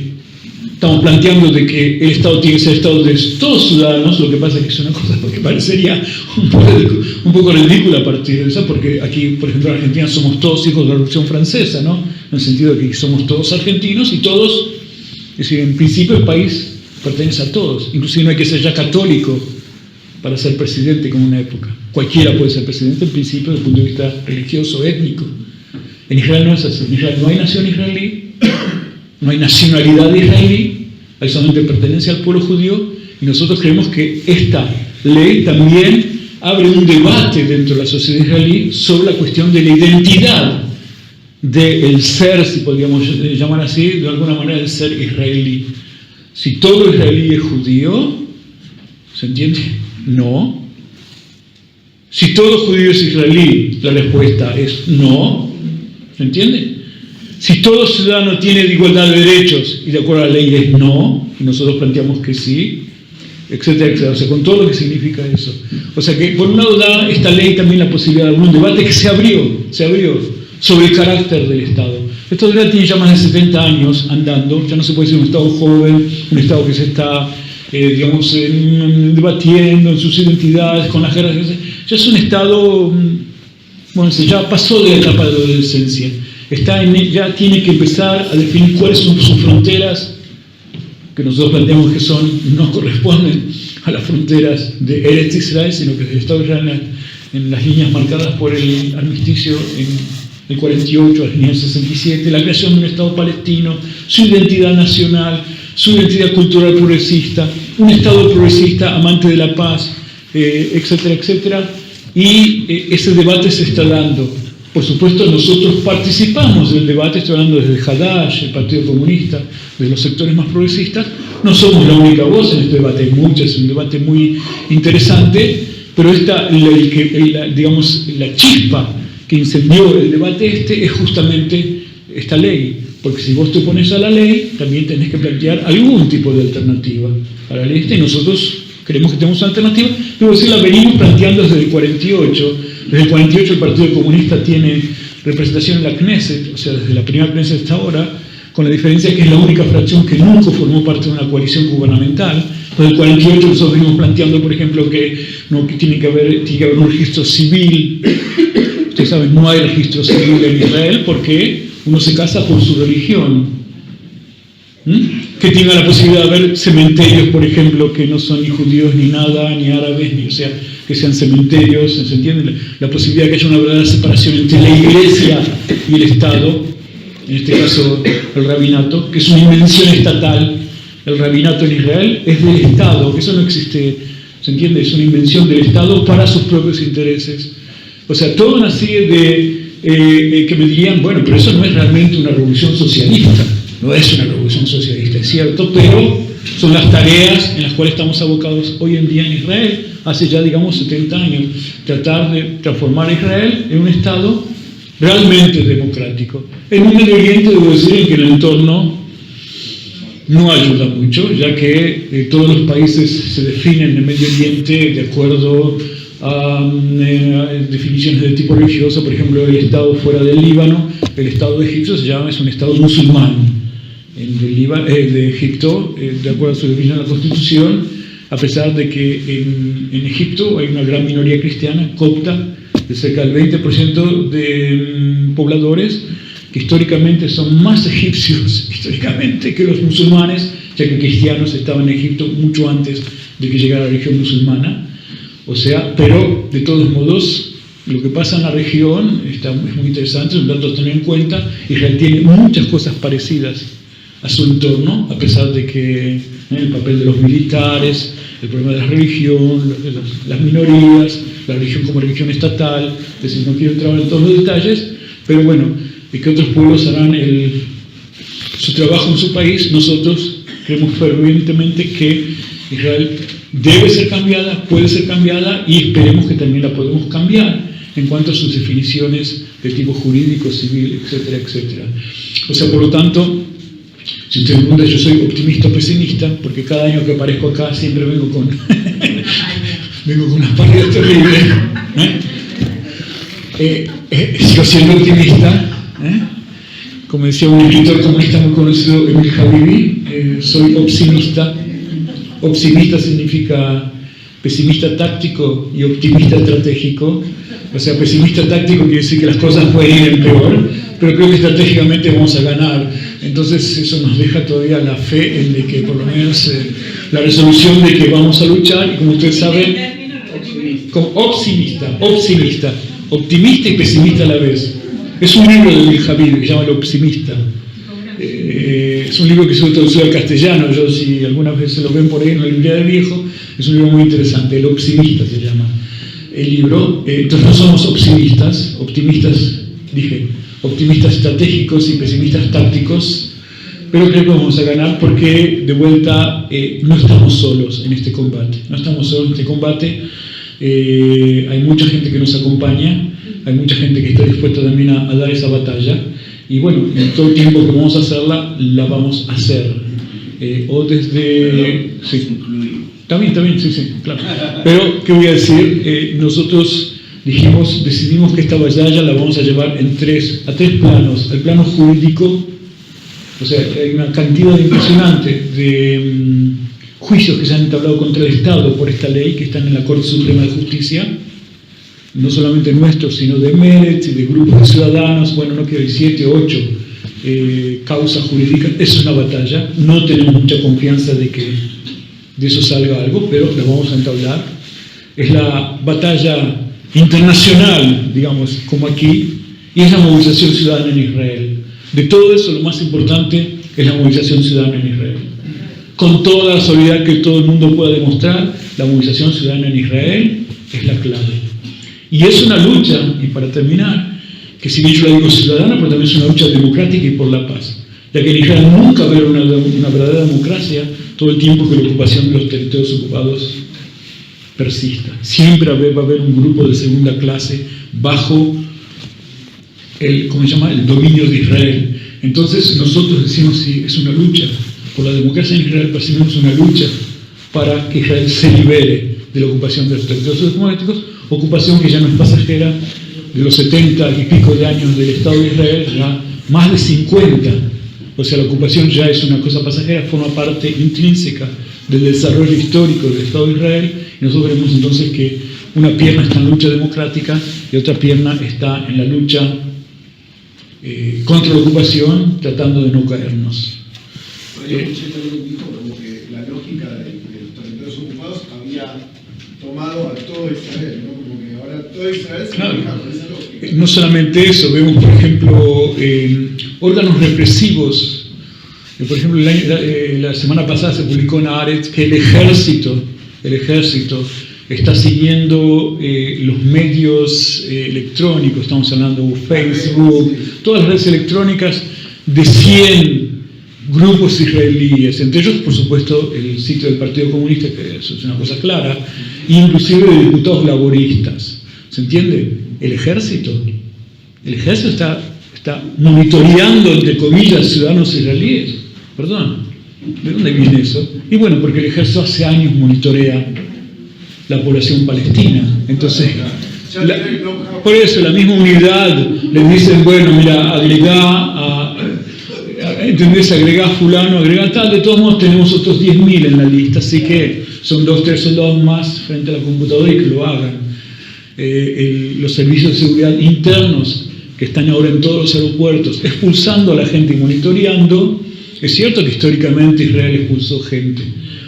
estamos planteando de que el Estado tiene que ser Estado de todos ciudadanos, lo que pasa es que es una cosa que parecería un poco ridícula a partir de eso, porque aquí, por ejemplo, en Argentina somos todos hijos de la Revolución Francesa, ¿no? En el sentido de que somos todos argentinos y todos, es decir, en principio el país pertenece a todos, inclusive no hay que ser ya católico para ser presidente como en una época. Cualquiera puede ser presidente en principio desde el punto de vista religioso, étnico. En Israel no es así. En Israel no hay nación israelí, no hay nacionalidad israelí, hay solamente pertenencia al pueblo judío, y nosotros creemos que esta ley también abre un debate dentro de la sociedad israelí sobre la cuestión de la identidad del ser, si podríamos llamar así, de alguna manera el ser israelí. Si todo israelí es judío, ¿se entiende? No. Si todo judío es israelí, la respuesta es no. ¿Se entiende? Si todo ciudadano tiene igualdad de derechos y de acuerdo a la ley es no, y nosotros planteamos que sí, etcétera, etcétera. O sea, con todo lo que significa eso. O sea que, por un lado, da esta ley también la posibilidad de algún debate que se abrió sobre el carácter del Estado. Esto ya tiene ya más de 70 años andando, ya no se puede decir un Estado joven, un Estado que se está, debatiendo en sus identidades, con las guerras. Ya es un Estado, bueno, ya pasó de la etapa de la adolescencia. Ya tiene que empezar a definir cuáles son sus fronteras, que nosotros planteamos que no corresponden a las fronteras de Eretz Israel, sino que el Estado de Israel en las líneas marcadas por el armisticio en el 48, en el 67, la creación de un Estado palestino, su identidad nacional, su identidad cultural progresista, un Estado progresista amante de la paz, etcétera, etcétera. Y ese debate se está dando. Por supuesto, nosotros participamos del debate, estoy hablando desde el Hadash, el Partido Comunista, de los sectores más progresistas. No somos la única voz en este debate, hay muchas, es un debate muy interesante, pero la chispa que incendió el debate es justamente esta ley, porque si vos te opones a la ley, también tenés que plantear algún tipo de alternativa, a la lista, y nosotros creemos que tenemos una alternativa. Debo decir, la venimos planteando desde el 48. Desde el 48 el Partido Comunista tiene representación en la Knesset, o sea, desde la primera Knesset hasta ahora, con la diferencia que es la única fracción que nunca formó parte de una coalición gubernamental. Desde el 48 nosotros venimos planteando, por ejemplo, que tiene que haber un registro civil. Ustedes saben, no hay registro civil en Israel porque uno se casa por su religión. Que tenga la posibilidad de haber cementerios, por ejemplo, que no son ni judíos ni nada, ni árabes, o sea, que sean cementerios, ¿se entiende? La posibilidad de que haya una verdadera separación entre la Iglesia y el Estado, en este caso el rabinato, que es una invención estatal. El rabinato en Israel es del Estado, eso no existe, ¿se entiende? Es una invención del Estado para sus propios intereses. O sea, toda una serie de que me dirían, bueno, pero eso no es realmente una revolución socialista. No es una revolución socialista, es cierto, pero son las tareas en las cuales estamos abocados hoy en día en Israel, hace ya, digamos, 70 años, tratar de transformar a Israel en un Estado realmente democrático. En un Medio Oriente, debo decir, que el entorno no ayuda mucho, ya que todos los países se definen en el Medio Oriente de acuerdo a definiciones de tipo religioso. Por ejemplo, el Estado fuera del Líbano, el Estado de Egipto es un Estado musulmán. De Egipto, de acuerdo a su definición de la Constitución, a pesar de que en Egipto hay una gran minoría cristiana, copta, de cerca del 20% de pobladores, que históricamente son más egipcios históricamente que los musulmanes, ya que cristianos estaban en Egipto mucho antes de que llegara la religión musulmana. O sea, pero de todos modos, lo que pasa en la región es muy interesante, es un dato a tener en cuenta. Israel tiene muchas cosas parecidas a su entorno, a pesar de que el papel de los militares, el problema de la religión, las minorías, la religión como religión estatal, es decir, no quiero entrar en todos los detalles, pero bueno, y que otros pueblos harán su trabajo en su país. Nosotros creemos fervientemente que Israel debe ser cambiada, puede ser cambiada, y esperemos que también la podemos cambiar en cuanto a sus definiciones de tipo jurídico, civil, etcétera, etcétera. O sea, por lo tanto, si usted me pregunta, yo soy optimista o pesimista, porque cada año que aparezco acá siempre vengo con unas pérdidas terribles. Sigo siendo optimista. Como decía un escritor comunista muy conocido, Emil Habibi, soy optimista. Optimista significa pesimista táctico y optimista estratégico. O sea, pesimista táctico quiere decir que las cosas pueden ir en peor, pero creo que estratégicamente vamos a ganar. Entonces eso nos deja todavía la fe en de que por lo menos la resolución de que vamos a luchar, y como ustedes saben, como optimista, optimista y pesimista a la vez. Es un libro de Emil Habibi que se llama El Optimista. Es un libro que se ha traducido al castellano. Yo, si alguna vez se lo ven por ahí en la librería del viejo, es un libro muy interesante. El Optimista se llama el libro. Entonces no somos optimistas, optimistas estratégicos y pesimistas tácticos, pero creo que vamos a ganar porque, de vuelta, no estamos solos en este combate. No estamos solos en este combate. Hay mucha gente que nos acompaña, hay mucha gente que está dispuesta también a dar esa batalla, y bueno, en todo el tiempo que vamos a hacerla, la vamos a hacer. O desde... Sí. También, sí, claro. Pero, ¿qué voy a decir? Nosotros decidimos que esta batalla la vamos a llevar a tres planos. El plano jurídico, o sea, hay una cantidad impresionante de juicios que se han entablado contra el Estado por esta ley, que están en la Corte Suprema de Justicia, no solamente nuestros, sino de Meretz y de grupos de ciudadanos, bueno, no quiero decir 7 o 8 causas jurídicas. Es una batalla, no tenemos mucha confianza de que de eso salga algo, pero la vamos a entablar. Es la batalla internacional, digamos, como aquí, y es la movilización ciudadana en Israel. De todo eso, lo más importante es la movilización ciudadana en Israel. Con toda la solidaridad que todo el mundo pueda demostrar, la movilización ciudadana en Israel es la clave. Y es una lucha, y para terminar, que si bien yo la digo ciudadana, pero también es una lucha democrática y por la paz. Ya que en Israel nunca va a haber una verdadera democracia todo el tiempo que la ocupación de los territorios ocupados persista. Siempre va a haber un grupo de segunda clase bajo el dominio de Israel. Entonces nosotros decimos, si es una lucha por la democracia en Israel, percibimos una lucha para que Israel se libere de la ocupación de los territorios democráticos, ocupación que ya no es pasajera de los 70 y pico de años del Estado de Israel, ya más de 50. O sea, la ocupación ya es una cosa pasajera, forma parte intrínseca del desarrollo histórico del Estado de Israel, y nosotros vemos entonces que una pierna está en lucha democrática y otra pierna está en la lucha contra la ocupación, tratando de no caernos. Yo escuché también dijo como que la lógica de los territorios ocupados había tomado a todo Israel, ¿no? Como que ahora todo Israel se maneja con esa lógica. No solamente eso, vemos por ejemplo órganos represivos. Por ejemplo, la semana pasada se publicó en Haaretz que el ejército está siguiendo los medios electrónicos, estamos hablando de Facebook, todas las redes electrónicas de 100 grupos israelíes, entre ellos, por supuesto, el sitio del Partido Comunista, que eso es una cosa clara, inclusive de diputados laboristas. ¿Se entiende? El ejército está monitoreando, entre comillas, ciudadanos israelíes. Perdón, ¿de dónde viene eso? Y bueno, porque el ejército hace años monitorea la población palestina. Entonces, por eso la misma unidad les dicen, bueno, mira, ¿entendés? Agregá fulano, agregá tal, de todos modos tenemos otros 10.000 en la lista, así que son 2-3 soldados más frente a la computadora y que lo hagan. Los servicios de seguridad internos que están ahora en todos los aeropuertos expulsando a la gente y monitoreando. Es cierto que históricamente Israel expulsó gente.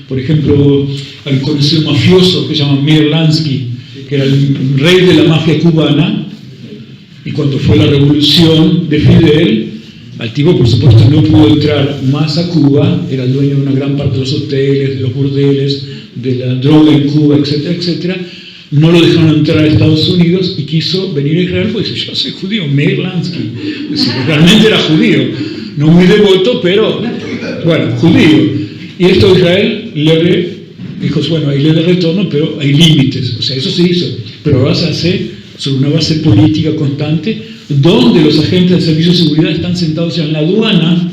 Por ejemplo, hay un conocido mafioso que se llama Meir Lansky, que era el rey de la mafia cubana, y cuando fue la revolución de Fidel, al tipo por supuesto no pudo entrar más a Cuba, era el dueño de una gran parte de los hoteles, de los burdeles, de la droga en Cuba, etcétera, etcétera. No lo dejaron entrar a Estados Unidos y quiso venir a Israel porque dice, yo soy judío, Meir Lansky. Realmente era judío. No muy devoto, pero, bueno, judío. Y esto de Israel le dijo, bueno, hay ley de retorno, pero hay límites. O sea, eso se hizo. Pero ahora se hace sobre una base política constante, donde los agentes del Servicio de Seguridad están sentados ya en la aduana,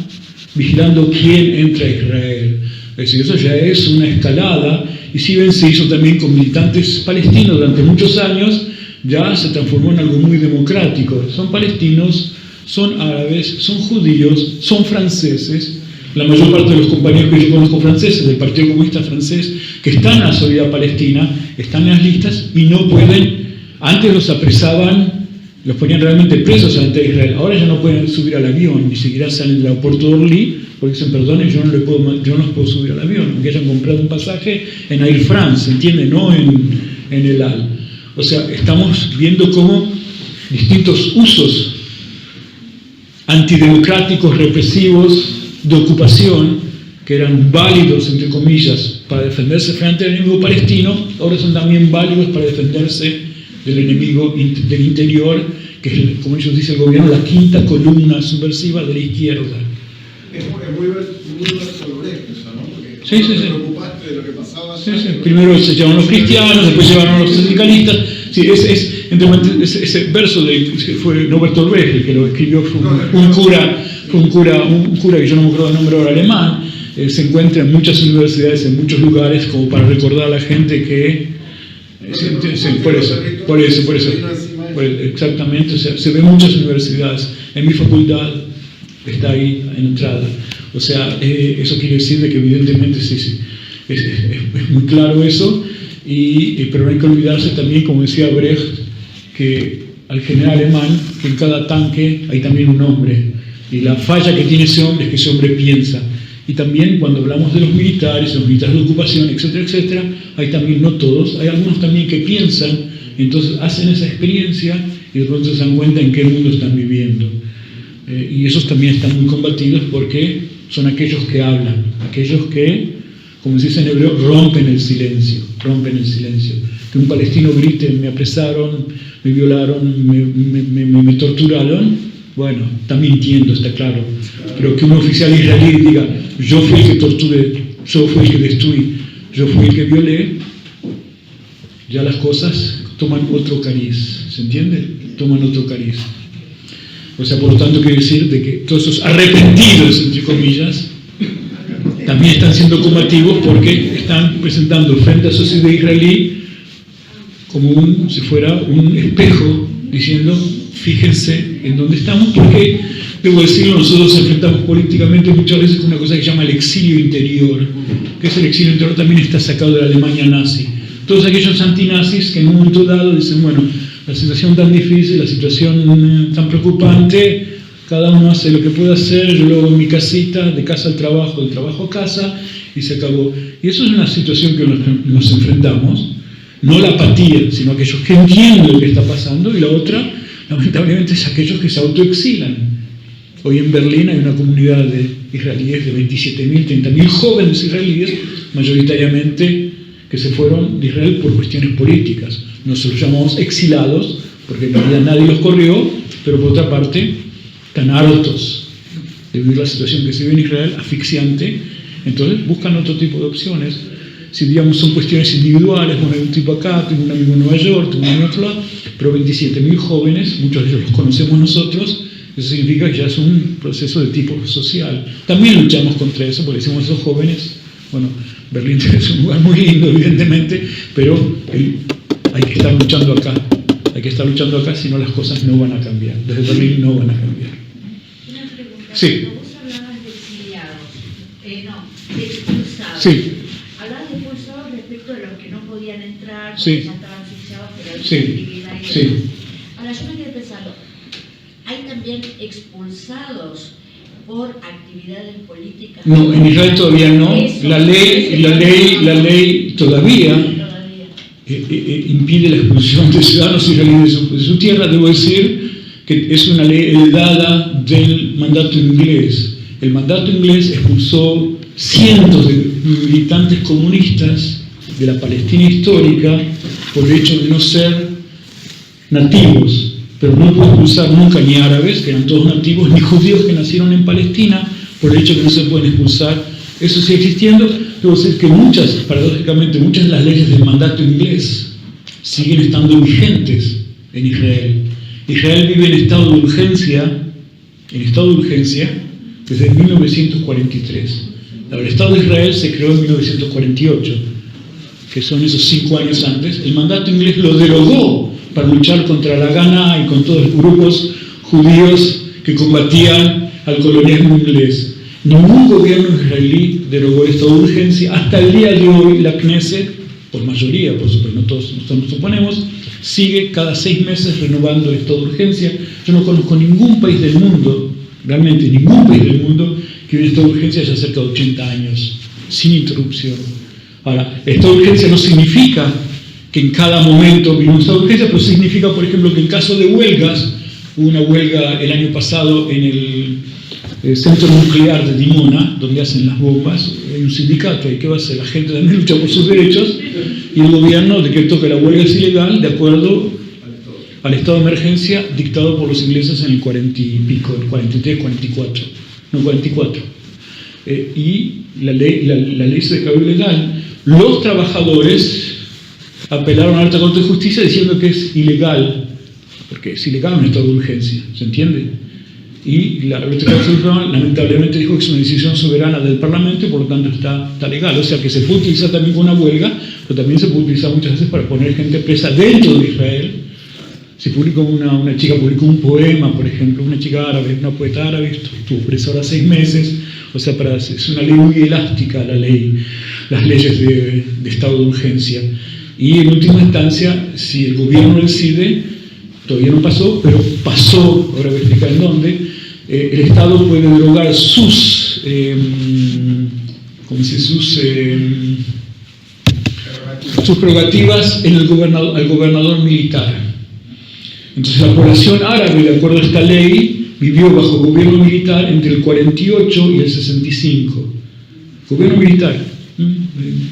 vigilando quién entra a Israel. Es decir, eso ya es una escalada. Y si bien se hizo también con militantes palestinos durante muchos años, ya se transformó en algo muy democrático. Son palestinos, son árabes, son judíos, son franceses. La mayor parte de los compañeros que yo conozco franceses, del Partido Comunista francés, que están en la Solidaridad Palestina, están en las listas y no pueden. Antes los apresaban, los ponían realmente presos ante Israel. Ahora ya no pueden subir al avión, ni siquiera salen del aeropuerto de Orly, porque dicen, perdone, yo no los puedo subir al avión, aunque hayan comprado un pasaje en Air France, ¿entiende? No en El Al. O sea, estamos viendo cómo distintos usos antidemocráticos, represivos, de ocupación, que eran válidos, entre comillas, para defenderse frente al enemigo palestino, ahora son también válidos para defenderse del enemigo del interior, que es, como ellos dicen el gobierno, la quinta columna subversiva de la izquierda. Es muy versolebrecht eso, ¿no? Porque sí. te preocupaste de lo que pasaba. Sí. Primero se llevaron los cristianos, después llevaron a los sindicalistas. Sí, ese verso fue Norbert Brecht el que lo escribió, fue un cura que yo no me acuerdo el nombre ahora, alemán. Se encuentra en muchas universidades, en muchos lugares, como para recordar a la gente que... Por eso, exactamente, o sea, se ve en muchas universidades. En mi facultad está ahí en entrada. O sea, eso quiere decir de que evidentemente sí, es muy claro eso, pero no hay que olvidarse también, como decía Brecht, que al general alemán, que en cada tanque hay también un hombre, y la falla que tiene ese hombre es que ese hombre piensa. Y también cuando hablamos de los militares de ocupación, etcétera, etcétera, hay también, no todos, hay algunos también que piensan, entonces hacen esa experiencia y de pronto se dan cuenta en qué mundo están viviendo. Y esos también están muy combatidos porque son aquellos que hablan, aquellos que, como se dice en hebreo, rompen el silencio. Que un palestino grite, me apresaron, me violaron, me torturaron, bueno, está mintiendo, está claro. Pero que un oficial israelí diga, yo fui el que torturé, yo fui el que destruí, yo fui el que violé, ya las cosas toman otro cariz, ¿se entiende? Toman otro cariz. O sea, por lo tanto, quiere decir de que todos esos arrepentidos, entre comillas, también están siendo combativos porque están presentando frente a la sociedad israelí como si fuera un espejo, diciendo, fíjense en dónde estamos, porque, debo decirlo, nosotros nos enfrentamos políticamente muchas veces con una cosa que se llama el exilio interior, que es el exilio interior también está sacado de la Alemania nazi. Todos aquellos antinazis que en un momento dado dicen, bueno, la situación tan difícil, la situación tan preocupante, cada uno hace lo que puede hacer, yo lo hago en mi casita, de casa al trabajo, del trabajo a casa, y se acabó. Y eso es una situación que nos enfrentamos, no la apatía, sino aquellos que entienden lo que está pasando, y la otra, lamentablemente, es aquellos que se autoexilan. Hoy en Berlín hay una comunidad de israelíes de 27.000, 30.000 jóvenes israelíes, mayoritariamente que se fueron de Israel por cuestiones políticas. Nosotros los llamamos exilados, porque en realidad nadie los corrió, pero por otra parte, están hartos de vivir la situación que se vive en Israel, asfixiante, entonces buscan otro tipo de opciones. Si digamos son cuestiones individuales, bueno, hay un tipo acá, tengo un amigo en Nueva York, tengo un amigo en otro lado, pero 27.000 jóvenes, muchos de ellos los conocemos nosotros, eso significa que ya es un proceso de tipo social. También luchamos contra eso, porque decimos esos jóvenes, bueno, Berlín es un lugar muy lindo, evidentemente, pero hay que estar luchando acá. Hay que estar luchando acá, si no las cosas no van a cambiar. Desde Berlín no van a cambiar. Una pregunta. Sí. Cuando vos hablabas de exiliados, de expulsados. Sí. Hablabas de expulsados respecto de los que no podían entrar, porque Sí. ya estaban asfixiados por la Sí. actividad y Sí. demás. Ahora yo me quedé pensando, ¿hay también expulsados por actividades políticas? No, en Israel todavía no. Eso, La ley todavía impide la expulsión de ciudadanos israelíes de su tierra. Debo decir que es una ley heredada del mandato inglés. El mandato inglés expulsó cientos de militantes comunistas de la Palestina histórica por el hecho de no ser nativos, pero no pudo expulsar nunca ni árabes, que eran todos nativos, ni judíos que nacieron en Palestina, por el hecho de que no se pueden expulsar. Eso sigue existiendo. Debo decir que paradójicamente, muchas de las leyes del mandato inglés siguen estando vigentes en Israel. Israel vive en estado de urgencia desde 1943. El Estado de Israel se creó en 1948, que son esos 5 años antes. El mandato inglés lo derogó para luchar contra la Haganah y con todos los grupos judíos que combatían al colonialismo inglés. Ningún gobierno israelí derogó el estado de urgencia. Hasta el día de hoy, la Knesset, por mayoría, por supuesto, no todos nos suponemos, sigue cada 6 meses renovando el estado de urgencia. Yo no conozco ningún país del mundo, realmente ningún país del mundo, que vive en estado de urgencia ya cerca de 80 años, sin interrupción. Ahora, el estado de urgencia no significa que en cada momento vive un estado de urgencia, pero significa, por ejemplo, que en caso de huelgas, hubo una huelga el año pasado en el centro nuclear de Dimona, donde hacen las bombas, hay un sindicato ahí, ¿qué va a hacer? La gente también lucha por sus derechos, y el gobierno decretó que la huelga es ilegal de acuerdo al estado de emergencia dictado por los ingleses en el 40 y pico, el 43, 44, no 44. Y la ley se declaró ilegal. Los trabajadores apelaron a la Alta Corte de Justicia diciendo que es ilegal, porque es ilegal un estado de urgencia, ¿se entiende? Y la Alta Corte Suprema lamentablemente dijo que es una decisión soberana del Parlamento y por lo tanto está legal. O sea que se puede utilizar también con una huelga, pero también se puede utilizar muchas veces para poner gente presa dentro de Israel. Se publicó una chica publicó un poema, por ejemplo, una chica árabe, una poeta árabe, estuvo presa ahora 6 meses. O sea, es una ley muy elástica las leyes de estado de urgencia. Y en última instancia, si el gobierno decide, todavía no pasó, pero pasó, ahora voy a explicar en dónde, el Estado puede derogar sus prerrogativas en al gobernador militar. Entonces la población árabe, de acuerdo a esta ley, vivió bajo gobierno militar entre el 48 y el 65. Gobierno militar,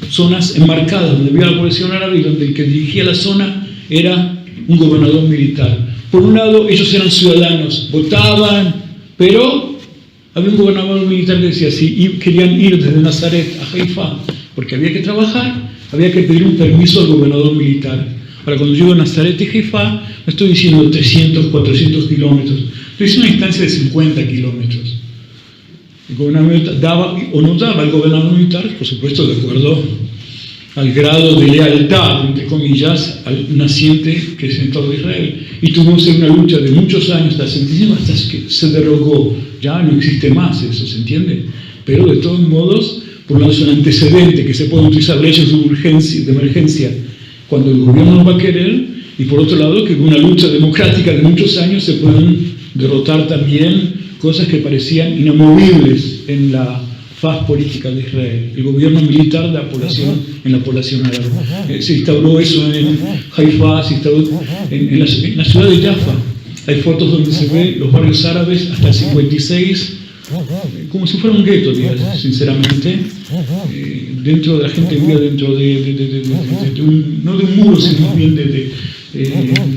zonas enmarcadas donde vivía la población árabe y donde el que dirigía la zona era un gobernador militar. Por un lado, ellos eran ciudadanos, votaban, pero había un gobernador militar que decía, si querían ir desde Nazaret a Haifa, porque había que trabajar, había que pedir un permiso al gobernador militar. Ahora, cuando yo digo Nazaret y Haifa, no estoy diciendo 300, 400 kilómetros, estoy diciendo una distancia de 50 kilómetros. El gobernador militar daba o no daba el gobernador militar, por supuesto, de acuerdo al grado de lealtad, entre comillas, al naciente que es el Estado de Israel. Y tuvo que ser una lucha de muchos años, hasta que se derogó. Ya no existe más eso, ¿se entiende? Pero de todos modos, por un lado es un antecedente que se pueden utilizar leyes de emergencia cuando el gobierno no va a querer, y por otro lado que con una lucha democrática de muchos años se pueden derrotar también cosas que parecían inamovibles en la faz política de Israel. El gobierno militar de la población, en la población árabe. Se instauró eso en Haifa, se instauró en la ciudad de Jaffa. Hay fotos donde se ve los barrios árabes hasta el 56, como si fuera un gueto, digamos, sinceramente. Dentro de la gente vivía dentro de no de un muro, sino bien de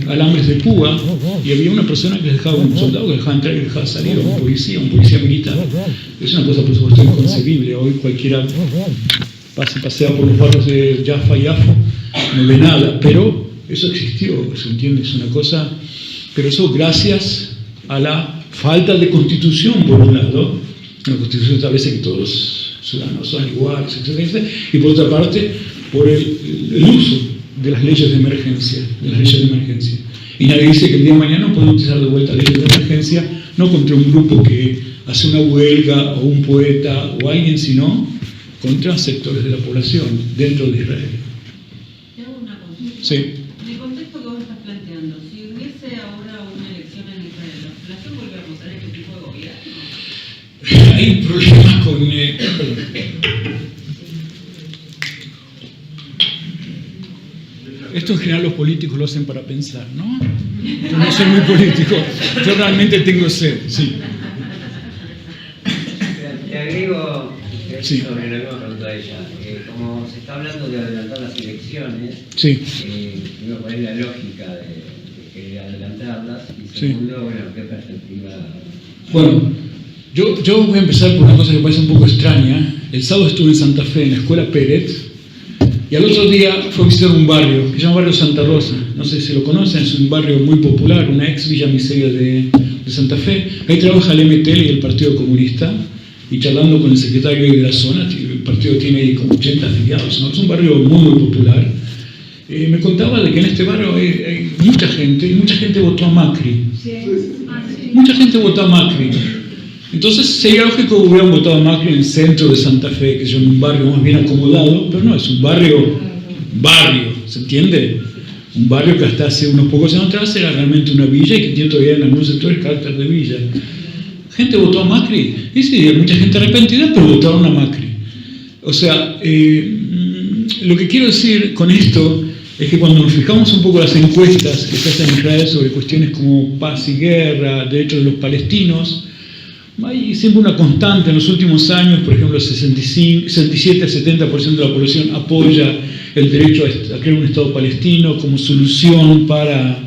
alambres de púa, y había una persona que dejaba, un soldado que dejaba entrar y dejaba salir, un policía militar. Es una cosa, por supuesto, inconcebible. Hoy cualquiera pasea por los barrios de Jaffa y Afo, no ve nada, pero eso existió, ¿se entiende? Es una cosa, pero eso gracias a la falta de constitución, por un lado. La constitución establece que todos los ciudadanos son iguales, etc. Y por otra parte, por el uso de las leyes de emergencia, Y nadie dice que el día de mañana no podemos utilizar de vuelta leyes de emergencia, no contra un grupo que hace una huelga, o un poeta, o alguien, sino contra sectores de la población dentro de Israel. Te hago una consulta. Sí. En el contexto que vos estás planteando, si hubiese ahora una elección en Israel, ¿la población volveríamos a este tipo de gobierno? Hay un problema con... Esto en general los políticos lo hacen para pensar, ¿no? Yo no soy muy político, yo realmente tengo sed, sí. Te agrego Sí. sobre lo que me preguntó ella. Como se está hablando de adelantar las elecciones, Sí. primero, ¿cuál es la lógica de adelantarlas? Y Sí. segundo, bueno, ¿qué perspectiva? Bueno, yo voy a empezar por una cosa que parece un poco extraña. El sábado estuve en Santa Fe, en la escuela Pérez, y al otro día fue a visitar un barrio, que se llama Barrio Santa Rosa. No sé si lo conocen, es un barrio muy popular, una ex Villa Miseria de Santa Fe. Ahí trabaja el MTL y el Partido Comunista, y charlando con el secretario de la zona, el partido tiene ahí como 80 afiliados, ¿no? Es un barrio muy popular. Me contaba de que en este barrio hay mucha gente, y mucha gente votó a Macri. Mucha gente votó a Macri. Entonces sería lógico que hubieran votado a Macri en el centro de Santa Fe, que es un barrio más bien acomodado, pero no, es un barrio, ¿se entiende? Un barrio que hasta hace unos pocos años atrás era realmente una villa y que tiene todavía en algunos sectores carácter de villa. Gente votó a Macri, y sí, hay mucha gente arrepentida, pero votaron a Macri. O sea, lo que quiero decir con esto es que cuando nos fijamos un poco las encuestas que se hacen en Israel sobre cuestiones como paz y guerra, derechos de los palestinos, hay siempre una constante en los últimos años. Por ejemplo, el 67 al 70% de la población apoya el derecho a crear un Estado palestino como solución para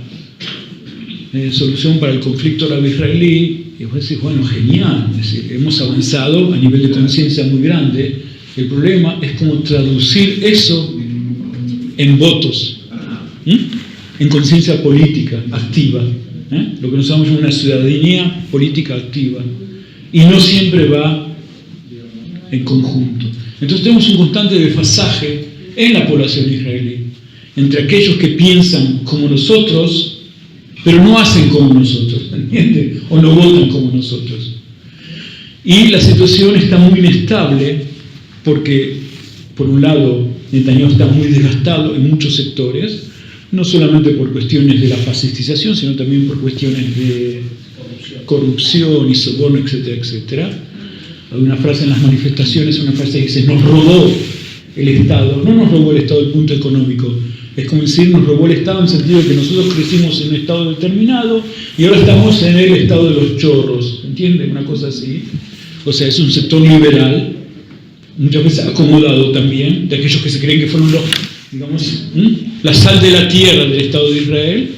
el conflicto árabe-israelí. Y vos decís, bueno, genial, es decir, hemos avanzado a nivel de conciencia muy grande. El problema es cómo traducir eso en votos, en conciencia política activa, lo que nosotros llamamos una ciudadanía política activa, y no siempre va en conjunto. Entonces tenemos un constante desfasaje en la población israelí entre aquellos que piensan como nosotros pero no hacen como nosotros, ¿entiendes? O no votan como nosotros. Y la situación está muy inestable porque, por un lado, Netanyahu está muy desgastado en muchos sectores, no solamente por cuestiones de la fascistización, sino también por cuestiones de corrupción y soborno, etcétera, etcétera. Hay una frase en las manifestaciones, una frase que dice, nos robó el Estado, no nos robó el Estado del punto económico, es como decir, nos robó el Estado en el sentido de que nosotros crecimos en un Estado determinado y ahora estamos en el Estado de los chorros, ¿entiendes? Una cosa así. O sea, es un sector liberal, muchas veces acomodado también, de aquellos que se creen que fueron los, digamos, la sal de la tierra del Estado de Israel.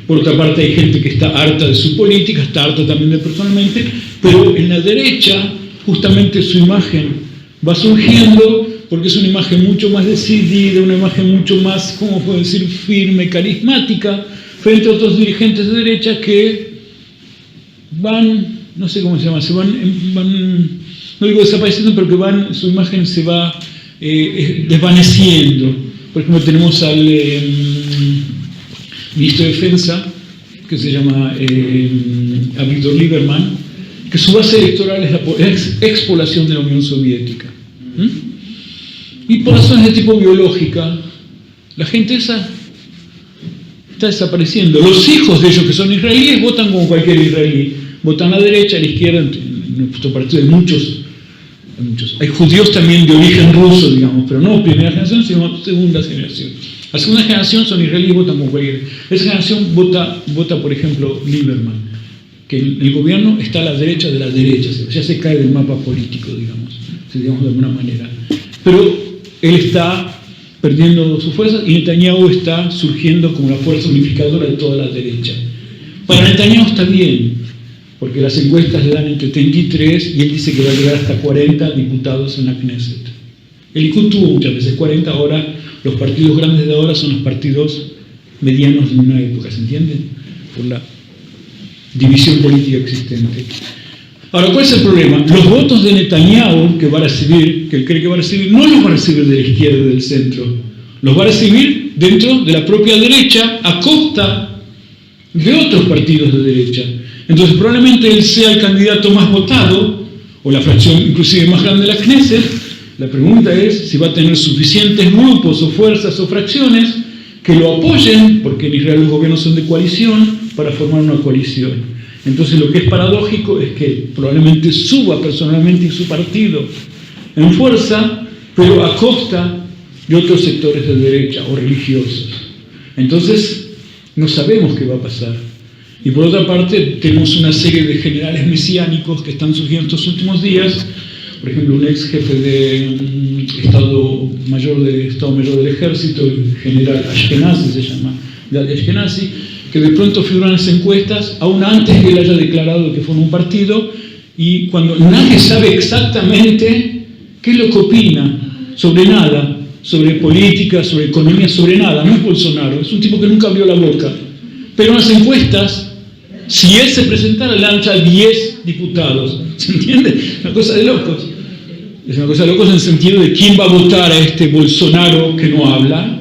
Por otra parte, hay gente que está harta de su política, está harta también de personalmente, pero en la derecha, justamente su imagen va surgiendo porque es una imagen mucho más decidida, una imagen mucho más, ¿cómo puedo decir?, firme, carismática, frente a otros dirigentes de derecha que van, no sé cómo se llama, van no digo desapareciendo, pero que su imagen se va desvaneciendo. Por ejemplo, tenemos al ministro de Defensa, que se llama Avigdor Lieberman, que su base electoral es la expoblación de la Unión Soviética. Y por razones de tipo biológica, la gente esa está desapareciendo. Los hijos de ellos que son israelíes votan como cualquier israelí. Votan a la derecha, a la izquierda, en nuestro partido hay muchos. Hay judíos también de origen ruso, digamos, pero no primera generación, sino segunda generación. La segunda generación son israelíes y votan como cualquier. Esa generación vota, por ejemplo, Lieberman, que el gobierno está a la derecha de la derecha, ya se cae del mapa político, digamos de alguna manera. Pero él está perdiendo sus fuerzas y Netanyahu está surgiendo como la fuerza unificadora de toda la derecha. Para Netanyahu está bien, porque las encuestas le dan entre 33 y él dice que va a llegar hasta 40 diputados en la Knesset. El Likud tuvo muchas veces 40, ahora los partidos grandes de ahora son los partidos medianos de una época, ¿se entiende? Por la división política existente. Ahora, ¿cuál es el problema? Los votos de Netanyahu que va a recibir, que él cree que va a recibir, no los va a recibir de la izquierda y del centro, los va a recibir dentro de la propia derecha a costa de otros partidos de derecha. Entonces probablemente él sea el candidato más votado, o la fracción inclusive más grande de la Knesset. La pregunta es si va a tener suficientes grupos o fuerzas o fracciones que lo apoyen, porque en Israel los gobiernos son de coalición, para formar una coalición. Entonces lo que es paradójico es que probablemente suba personalmente su partido en fuerza, pero a costa de otros sectores de derecha o religiosos. Entonces no sabemos qué va a pasar. Y por otra parte tenemos una serie de generales mesiánicos que están surgiendo estos últimos días. Por ejemplo, un ex jefe de Estado Mayor del Ejército, el general Ashkenazi se llama, Gadi Ashkenazi, que de pronto figuran en las encuestas, aún antes que él haya declarado que forma un partido, y cuando nadie sabe exactamente qué es lo que opina sobre nada, sobre política, sobre economía, sobre nada. No es Bolsonaro, es un tipo que nunca abrió la boca. Pero en las encuestas, si él se presentara, lanza 10 diputados. ¿Se entiende? Una cosa de locos. Es una cosa de locos en el sentido de quién va a votar a este Bolsonaro que no habla.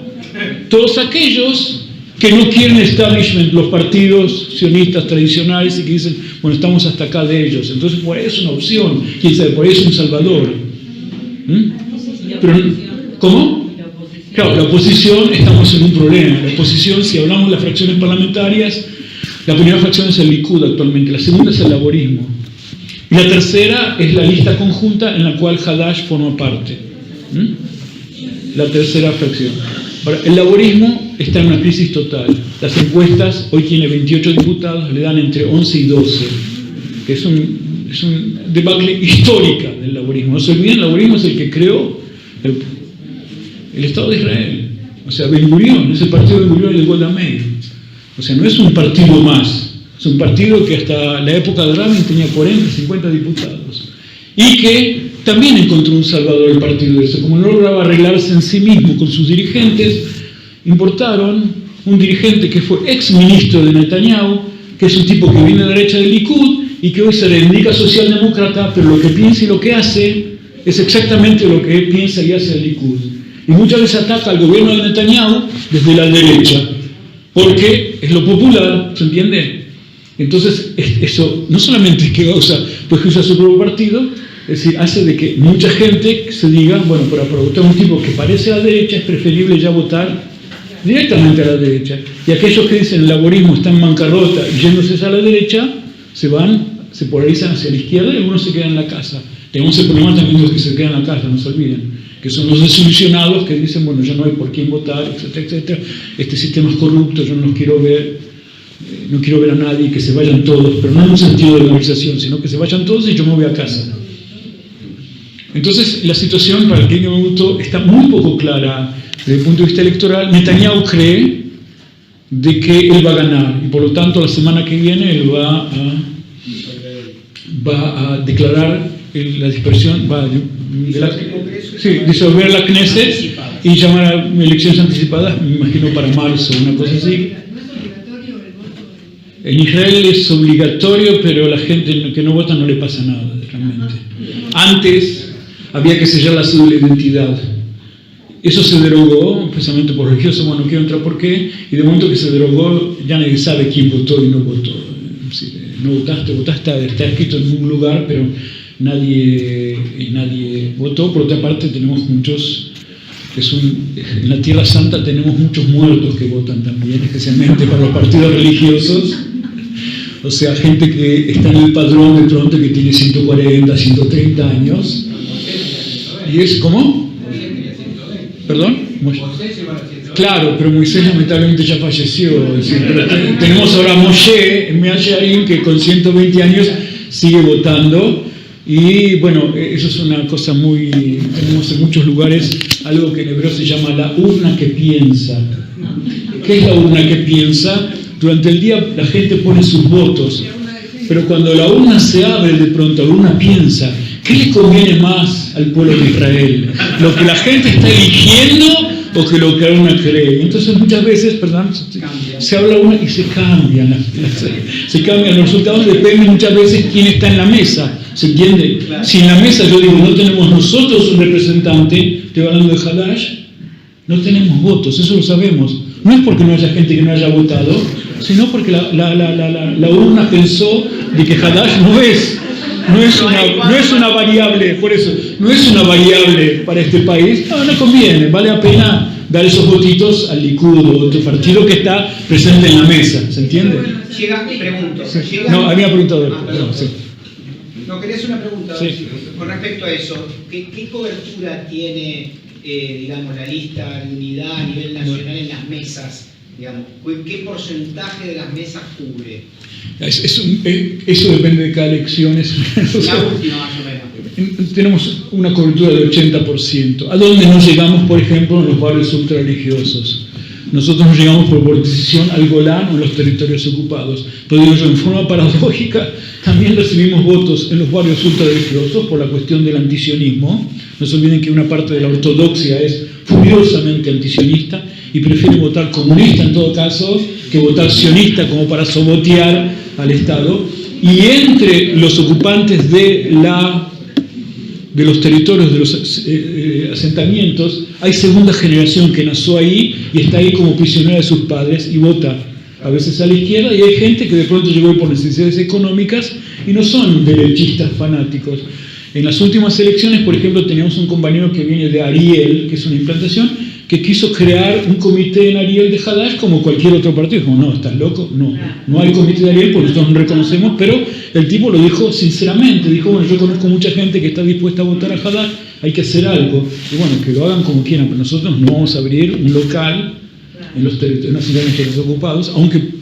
Todos aquellos que no quieren establishment, los partidos sionistas tradicionales, y que dicen, bueno, estamos hasta acá de ellos. Entonces, por ahí es una opción. Quién sabe, por ahí es un salvador. Pero, ¿cómo? Claro, la oposición, estamos en un problema. La oposición, si hablamos de las fracciones parlamentarias, la primera fracción es el Likud actualmente, la segunda es el laborismo. Y la tercera es la lista conjunta en la cual Hadash forma parte. La tercera fracción. Ahora, el laborismo está en una crisis total. Las encuestas, hoy tiene 28 diputados, le dan entre 11 y 12, que es un debacle histórica del laborismo. No se olviden, el laborismo es el que creó el Estado de Israel. O sea, Ben Gurión, es el partido de Ben Gurión y de Golda Meir. O sea, no es un partido más. Es un partido que hasta la época de Rabin tenía 40, 50 diputados. Y que también encontró un salvador el partido de eso. Como no lograba arreglarse en sí mismo con sus dirigentes, importaron un dirigente que fue ex ministro de Netanyahu, que es un tipo que viene de la derecha del Likud y que hoy se reivindica socialdemócrata, pero lo que piensa y lo que hace es exactamente lo que piensa y hace el Likud. Y muchas veces ataca al gobierno de Netanyahu desde la derecha, porque es lo popular, ¿se entiende? Entonces, eso no solamente es que causa, pues que usa su propio partido, es decir, hace de que mucha gente se diga, bueno, para votar un tipo que parece a la derecha, es preferible ya votar directamente a la derecha. Y aquellos que dicen el laborismo está en bancarrota y yéndose a la derecha, se polarizan hacia la izquierda y algunos se quedan en la casa. Tenemos el problema también de los que se quedan en la casa, no se olviden, que son los desilusionados que dicen, bueno, ya no hay por quién votar, etcétera, etcétera. Este sistema es corrupto, yo no los quiero ver, no quiero ver a nadie, que se vayan todos, pero no en un sentido de organización, sino que se vayan todos y yo me voy a casa. Entonces, la situación para el que me gustó está muy poco clara desde el punto de vista electoral. Netanyahu cree de que él va a ganar y por lo tanto la semana que viene él va a declarar la dispersión, disolver la Knesset y llamar a elecciones anticipadas, me imagino para marzo, una cosa así. En Israel es obligatorio, pero a la gente que no vota no le pasa nada, realmente. Antes había que sellar la cédula de identidad. Eso se derogó, precisamente por religioso, bueno, no quiero entrar por qué, y de momento que se derogó, ya nadie sabe quién votó y no votó. Si no votaste, está escrito en un lugar, pero nadie votó. Por otra parte, tenemos muchos, en la Tierra Santa tenemos muchos muertos que votan también, especialmente para los partidos religiosos. O sea, gente que está en el padrón de pronto que tiene 140, 130 años. ¿Y es cómo? ¿Perdón? Claro, pero Moisés lamentablemente ya falleció. Pero tenemos ahora a Moshe Measharim, que con 120 años sigue votando. Y bueno, eso es una cosa tenemos en muchos lugares algo que en hebreo se llama la urna que piensa. ¿Qué es la urna que piensa? Durante el día la gente pone sus votos, pero cuando la urna se abre de pronto, la urna piensa, ¿qué le conviene más al pueblo de Israel? ¿Lo que la gente está eligiendo o que lo que la urna cree? Entonces muchas veces, se habla una y se cambian los resultados, depende muchas veces quién está en la mesa, ¿se entiende? Si en la mesa, yo digo, no tenemos nosotros un representante, estoy hablando de Hadash, no tenemos votos, eso lo sabemos. No es porque no haya gente que no haya votado, sino porque la urna pensó de que Hadash no es una variable, por eso, no es una variable para este país. No conviene, vale la pena dar esos votitos al Likud o otro partido que está presente en la mesa, ¿se entiende? Pregunto. Sí. No, había preguntado. Sí. No, quería hacer una pregunta sí. Con respecto a eso. ¿Qué cobertura tiene, digamos, la lista de unidad a nivel nacional en las mesas? Digamos, ¿qué porcentaje de las mesas cubre? Eso depende de cada elección. La última, más o menos. Tenemos una cobertura del 80%. ¿A dónde no llegamos, por ejemplo, en los barrios ultrarreligiosos? Nosotros no llegamos por decisión al Golán o en los territorios ocupados. Pero digo yo, en forma paradójica, también recibimos votos en los barrios ultrarreligiosos por la cuestión del antisionismo. No se olviden que una parte de la ortodoxia es furiosamente antisionista y prefiere votar comunista en todo caso que votar sionista como para sabotear al Estado. Y entre los ocupantes de los territorios, de los asentamientos, hay segunda generación que nació ahí y está ahí como prisionera de sus padres y vota a veces a la izquierda, y hay gente que de pronto llegó por necesidades económicas y no son derechistas fanáticos. En las últimas elecciones, por ejemplo, teníamos un compañero que viene de Ariel, que es una implantación, que quiso crear un comité en Ariel de Hadash como cualquier otro partido. Como, no, ¿estás loco? No hay comité de Ariel porque nosotros no reconocemos, pero el tipo lo dijo sinceramente, dijo, bueno, yo conozco mucha gente que está dispuesta a votar a Hadash, hay que hacer algo, y bueno, que lo hagan como quieran, pero nosotros no vamos a abrir un local en los territorios nacionales ocupados, aunque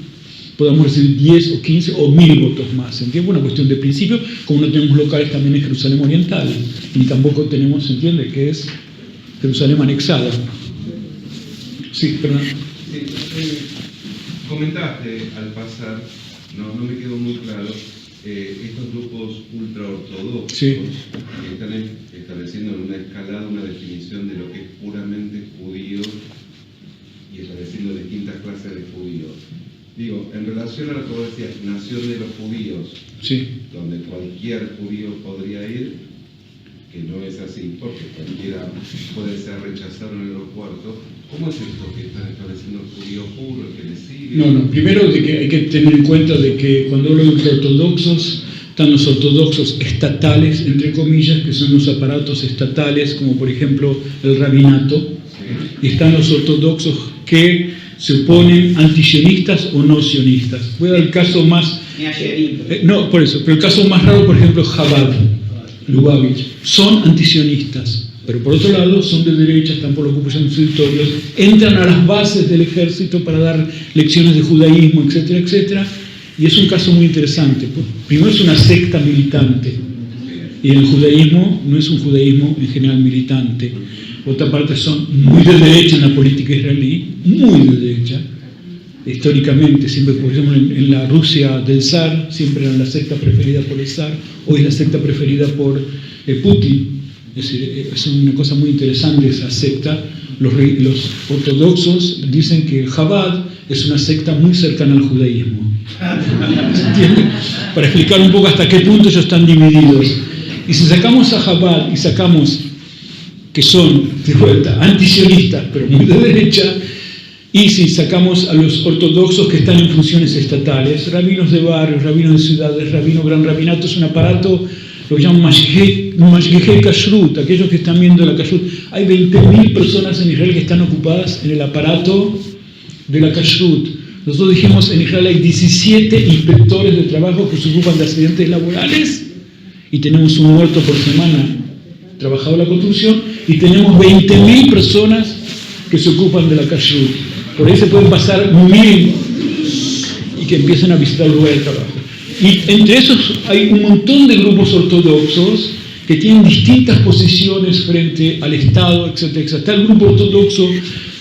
podamos recibir 10 o 15 o 1000 votos más. ¿Entiendes? Una cuestión de principio, como no tenemos locales también en Jerusalén Oriental, ni tampoco tenemos, ¿se entiende?, que es Jerusalén anexada. Sí, perdón. Comentaste al pasar, no me quedó muy claro, estos grupos ultraortodoxos sí. que están estableciendo en una escalada una definición de lo que es puramente judío y estableciendo distintas clases de judíos. Digo, en relación a lo que vos decías, nación de los judíos, sí. donde cualquier judío podría ir, que no es así, porque cualquiera puede ser rechazado en el aeropuerto. ¿Cómo es esto que están estableciendo el judío puro, el que le sigue? No, primero de que hay que tener en cuenta de que cuando hablo de ortodoxos, están los ortodoxos estatales, entre comillas, que son los aparatos estatales, como por ejemplo el rabinato, sí. Y están los ortodoxos que se oponen antisionistas o no sionistas. Voy a dar el caso más... no, por eso, pero el caso más raro, por ejemplo, Chabad, Lubavitch, son antisionistas. Pero por otro lado son de derecha, están por la ocupación de sus territorios, entran a las bases del ejército para dar lecciones de judaísmo, etcétera, etcétera, y es un caso muy interesante. Primero es una secta militante, y el judaísmo no es un judaísmo en general militante. Por otra parte son muy de derecha en la política israelí, muy de derecha, históricamente, siempre, por ejemplo, en la Rusia del zar, siempre era la secta preferida por el zar, hoy es la secta preferida por Putin. Es decir, es una cosa muy interesante esa secta. Los ortodoxos dicen que Chabad es una secta muy cercana al judaísmo. ¿Se entiende? Para explicar un poco hasta qué punto ellos están divididos. Y si sacamos a Chabad y sacamos que son, de vuelta, antisionistas, pero muy de derecha, y si sacamos a los ortodoxos que están en funciones estatales, rabinos de barrios, rabinos de ciudades, rabino gran rabinato, es un aparato, lo que llaman Mashgihe Kashrut, aquellos que están viendo la Kashrut. Hay 20.000 personas en Israel que están ocupadas en el aparato de la Kashrut. Nosotros dijimos, en Israel hay 17 inspectores de trabajo que se ocupan de accidentes laborales, y tenemos un muerto por semana trabajado en la construcción, y tenemos 20.000 personas que se ocupan de la Kashrut. Por ahí se pueden pasar 1.000 y que empiezan a visitar el lugar de trabajo. Y entre esos hay un montón de grupos ortodoxos que tienen distintas posiciones frente al Estado, etcétera, etcétera. Está el grupo ortodoxo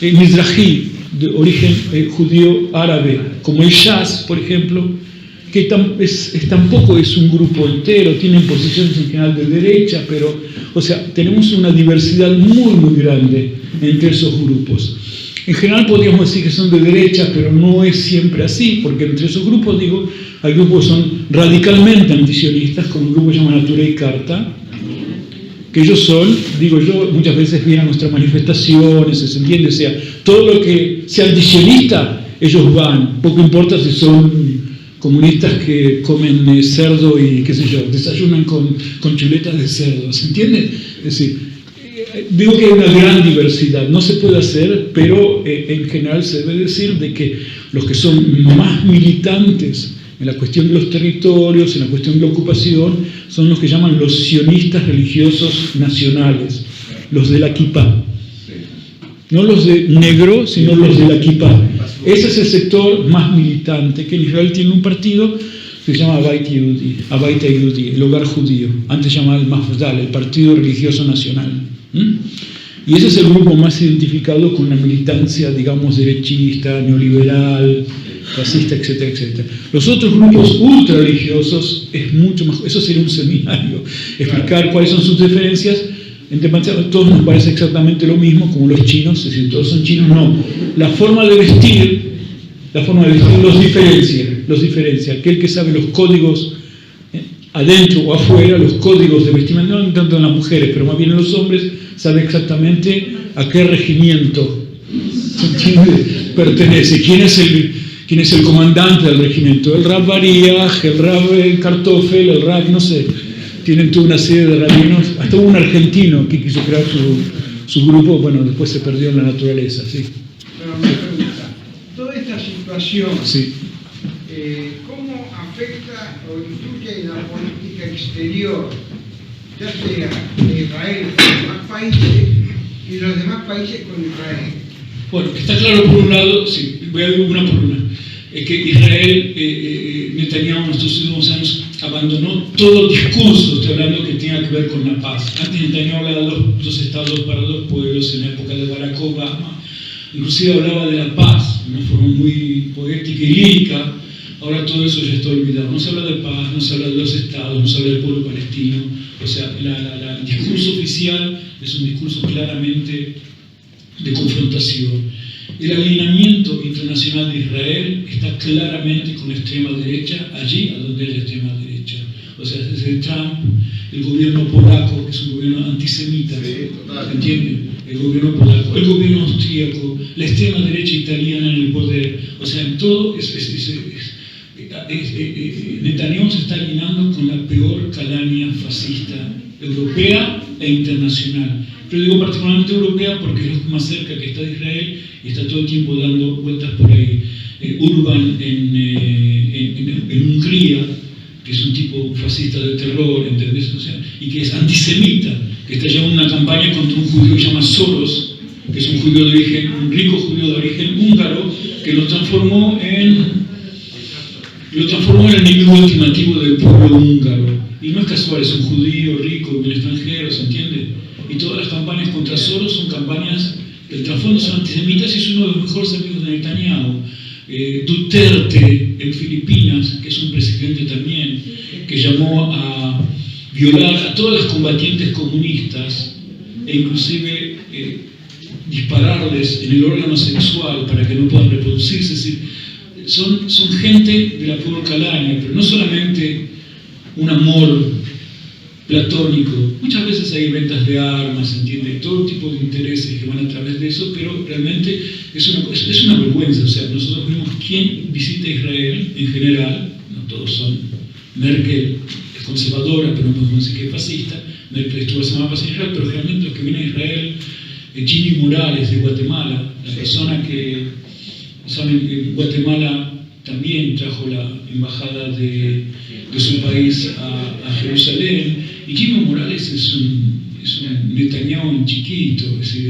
Mizrahi, de origen judío árabe, como el Shas, por ejemplo, que tampoco es un grupo entero, tienen posiciones en general de derecha, pero, o sea, tenemos una diversidad muy, muy grande entre esos grupos. En general podríamos decir que son de derecha, pero no es siempre así, porque entre esos grupos, digo, hay grupos que son radicalmente antisionistas, como un grupo que se llama Naturei Karta, que ellos son, digo yo, muchas veces vienen a nuestras manifestaciones, ¿se entiende? O sea, todo lo que sea antisionista, ellos van, poco importa si son comunistas que comen cerdo y qué sé yo, desayunan con chuletas de cerdo, ¿se entiende? Es decir, digo que hay una gran diversidad, no se puede hacer, pero en general se debe decir de que los que son más militantes en la cuestión de los territorios, en la cuestión de la ocupación, son los que llaman los sionistas religiosos nacionales, los de la kippah. No los de negro, sino los de la kippah. Ese es el sector más militante, que en Israel tiene un partido que se llama Abait Yehudi, el hogar judío, antes se llamaba el Mafdal, el Partido Religioso Nacional. Y ese es el grupo más identificado con la militancia, digamos, derechista, neoliberal, fascista, etcétera, etcétera. Los otros grupos ultra religiosos es mucho más, eso sería un seminario, explicar cuáles son sus diferencias. Entre todos nos parece exactamente lo mismo, como los chinos, es decir, todos son chinos, no. La forma de vestir los diferencia. Aquel que sabe los códigos adentro o afuera, los códigos de vestimenta, no tanto en las mujeres, pero más bien en los hombres, sabe exactamente a qué regimiento pertenece, quién es el comandante del regimiento, el Rab Bariach, el Rab Kartoffel, el Rab, no sé, tienen toda una serie de rabinos, hasta un argentino que quiso crear su grupo, bueno, después se perdió en la naturaleza, sí. Pero me pregunta, toda esta situación, sí. ¿Cómo afecta o influye en la política exterior, ya sea de Israel con los demás países y los demás países con Israel? Bueno, está claro por un lado, sí, voy a ver una por una, es que Israel, Netanyahu en estos últimos años abandonó todo el discurso, estoy hablando que tenga que ver con la paz. Antes Netanyahu hablaba de dos estados para dos pueblos en la época de Barack Obama, inclusive hablaba de la paz, de una forma muy poética y lírica. Ahora todo eso ya está olvidado. No se habla de paz, no se habla de los estados, no se habla del pueblo palestino. O sea, el discurso oficial es un discurso claramente de confrontación. El alineamiento internacional de Israel está claramente con la extrema derecha, allí a donde hay extrema derecha. O sea, desde Trump, el gobierno polaco, que es un gobierno antisemita, ¿se entiende? El gobierno polaco, el gobierno austríaco, la extrema derecha italiana en el poder. O sea, en todo Netanyahu se está alineando con la peor calaña fascista europea e internacional. Pero digo particularmente europea porque es lo más cerca que está de Israel y está todo el tiempo dando vueltas por ahí. Urban en Hungría, que es un tipo fascista de terror, ¿entendés? O sea, y que es antisemita, que está llevando una campaña contra un judío que se llama Soros, que es un judío de origen, un rico judío de origen húngaro, que lo transformó en el enemigo ultimativo del pueblo húngaro. Y no es casual, es un judío rico, un extranjero, ¿se entiende? Y todas las campañas contra Soros son campañas, el trasfondo son antisemitas y es uno de los mejores amigos de Netanyahu. Duterte, en Filipinas, que es un presidente también, que llamó a violar a todas las combatientes comunistas e inclusive dispararles en el órgano sexual para que no puedan reproducirse. Es decir, son gente de la peor calaña, pero no solamente un amor platónico. Muchas veces hay ventas de armas, ¿entiende? Todo tipo de intereses que van a través de eso, pero realmente es una vergüenza. O sea, nosotros vemos quién visita Israel en general, no todos son. Merkel es conservadora, pero no podemos decir que es fascista. Merkel estuvo la semana pasada en Israel, pero generalmente los que vienen a Israel, Jimmy Morales de Guatemala, la persona que, saben, en Guatemala también trajo la embajada de su país a Jerusalén, y Jimmy Morales es un Netanyahu chiquito, es decir,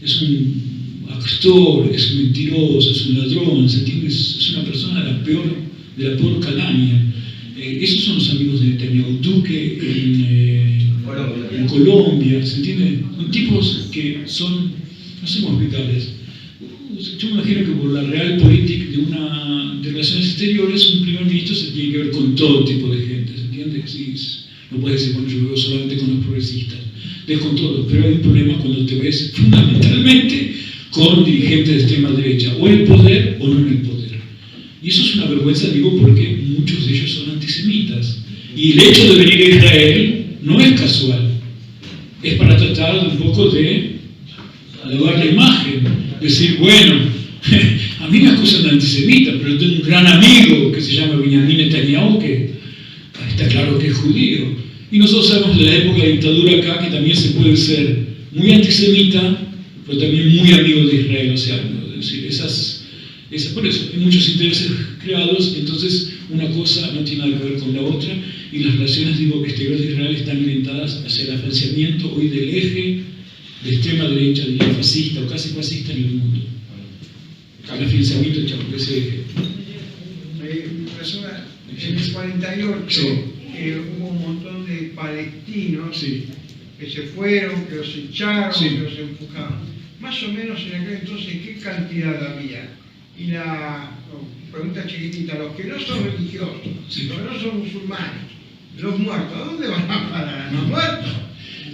es un actor, es un mentiroso, es un ladrón, ¿se entiende? Es una persona de la peor calaña. Esos son los amigos de Netanyahu. Duque en Colombia, ¿se entiende? Son tipos que son, no sé cómo explicarles. Yo me imagino que por la realpolitik de relaciones exteriores, un primer ministro se tiene que ver con todo tipo de gente, ¿se entiende? Sí, no puedes decir, bueno, yo veo solamente con los progresistas, ves con todos, pero hay un problema cuando te ves fundamentalmente con dirigentes de extrema derecha, o en el poder o no en el poder. Y eso es una vergüenza, digo, porque muchos de ellos son antisemitas. Y el hecho de venir a Israel no es casual, es para tratar de un poco de lavar la imagen, decir, bueno, a mí me acusan de antisemita, pero tengo un gran amigo que se llama Benjamin Netanyahu, que está claro que es judío. Y nosotros sabemos de la época de la dictadura acá que también se puede ser muy antisemita, pero también muy amigo de Israel. O sea, es decir, por eso hay muchos intereses creados, entonces una cosa no tiene nada que ver con la otra, y las relaciones, digo, exteriores de Israel están orientadas hacia el afianzamiento hoy del eje de extrema derecha, de fascista o casi fascista en el mundo. El afianzamiento de ese eje. En el 48 sí. Hubo un montón de palestinos sí. que se fueron, que los echaron, sí. que los empujaron. Más o menos en aquel entonces, ¿qué cantidad había? Y la pregunta chiquitita, los que no son religiosos, sí. los que no son musulmanes, los muertos, ¿a dónde van a parar? ¿Los muertos?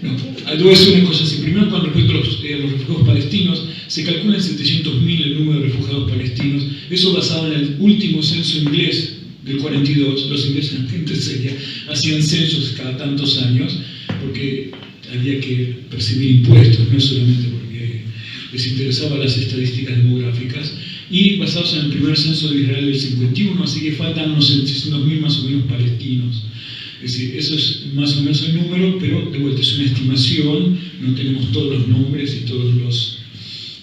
No, debo decir una cosa así. Primero, con respecto a los refugiados palestinos, se calcula en 700.000 el número de refugiados palestinos. Eso basado en el último censo inglés del 42. Los ingleses eran gente seria, hacían censos cada tantos años porque había que percibir impuestos, no solamente porque les interesaban las estadísticas demográficas. Y basados en el primer censo de Israel del 51, así que faltan unos 700.000 más o menos palestinos. Es decir, eso es más o menos el número, pero de vuelta es una estimación, no tenemos todos los nombres y todos los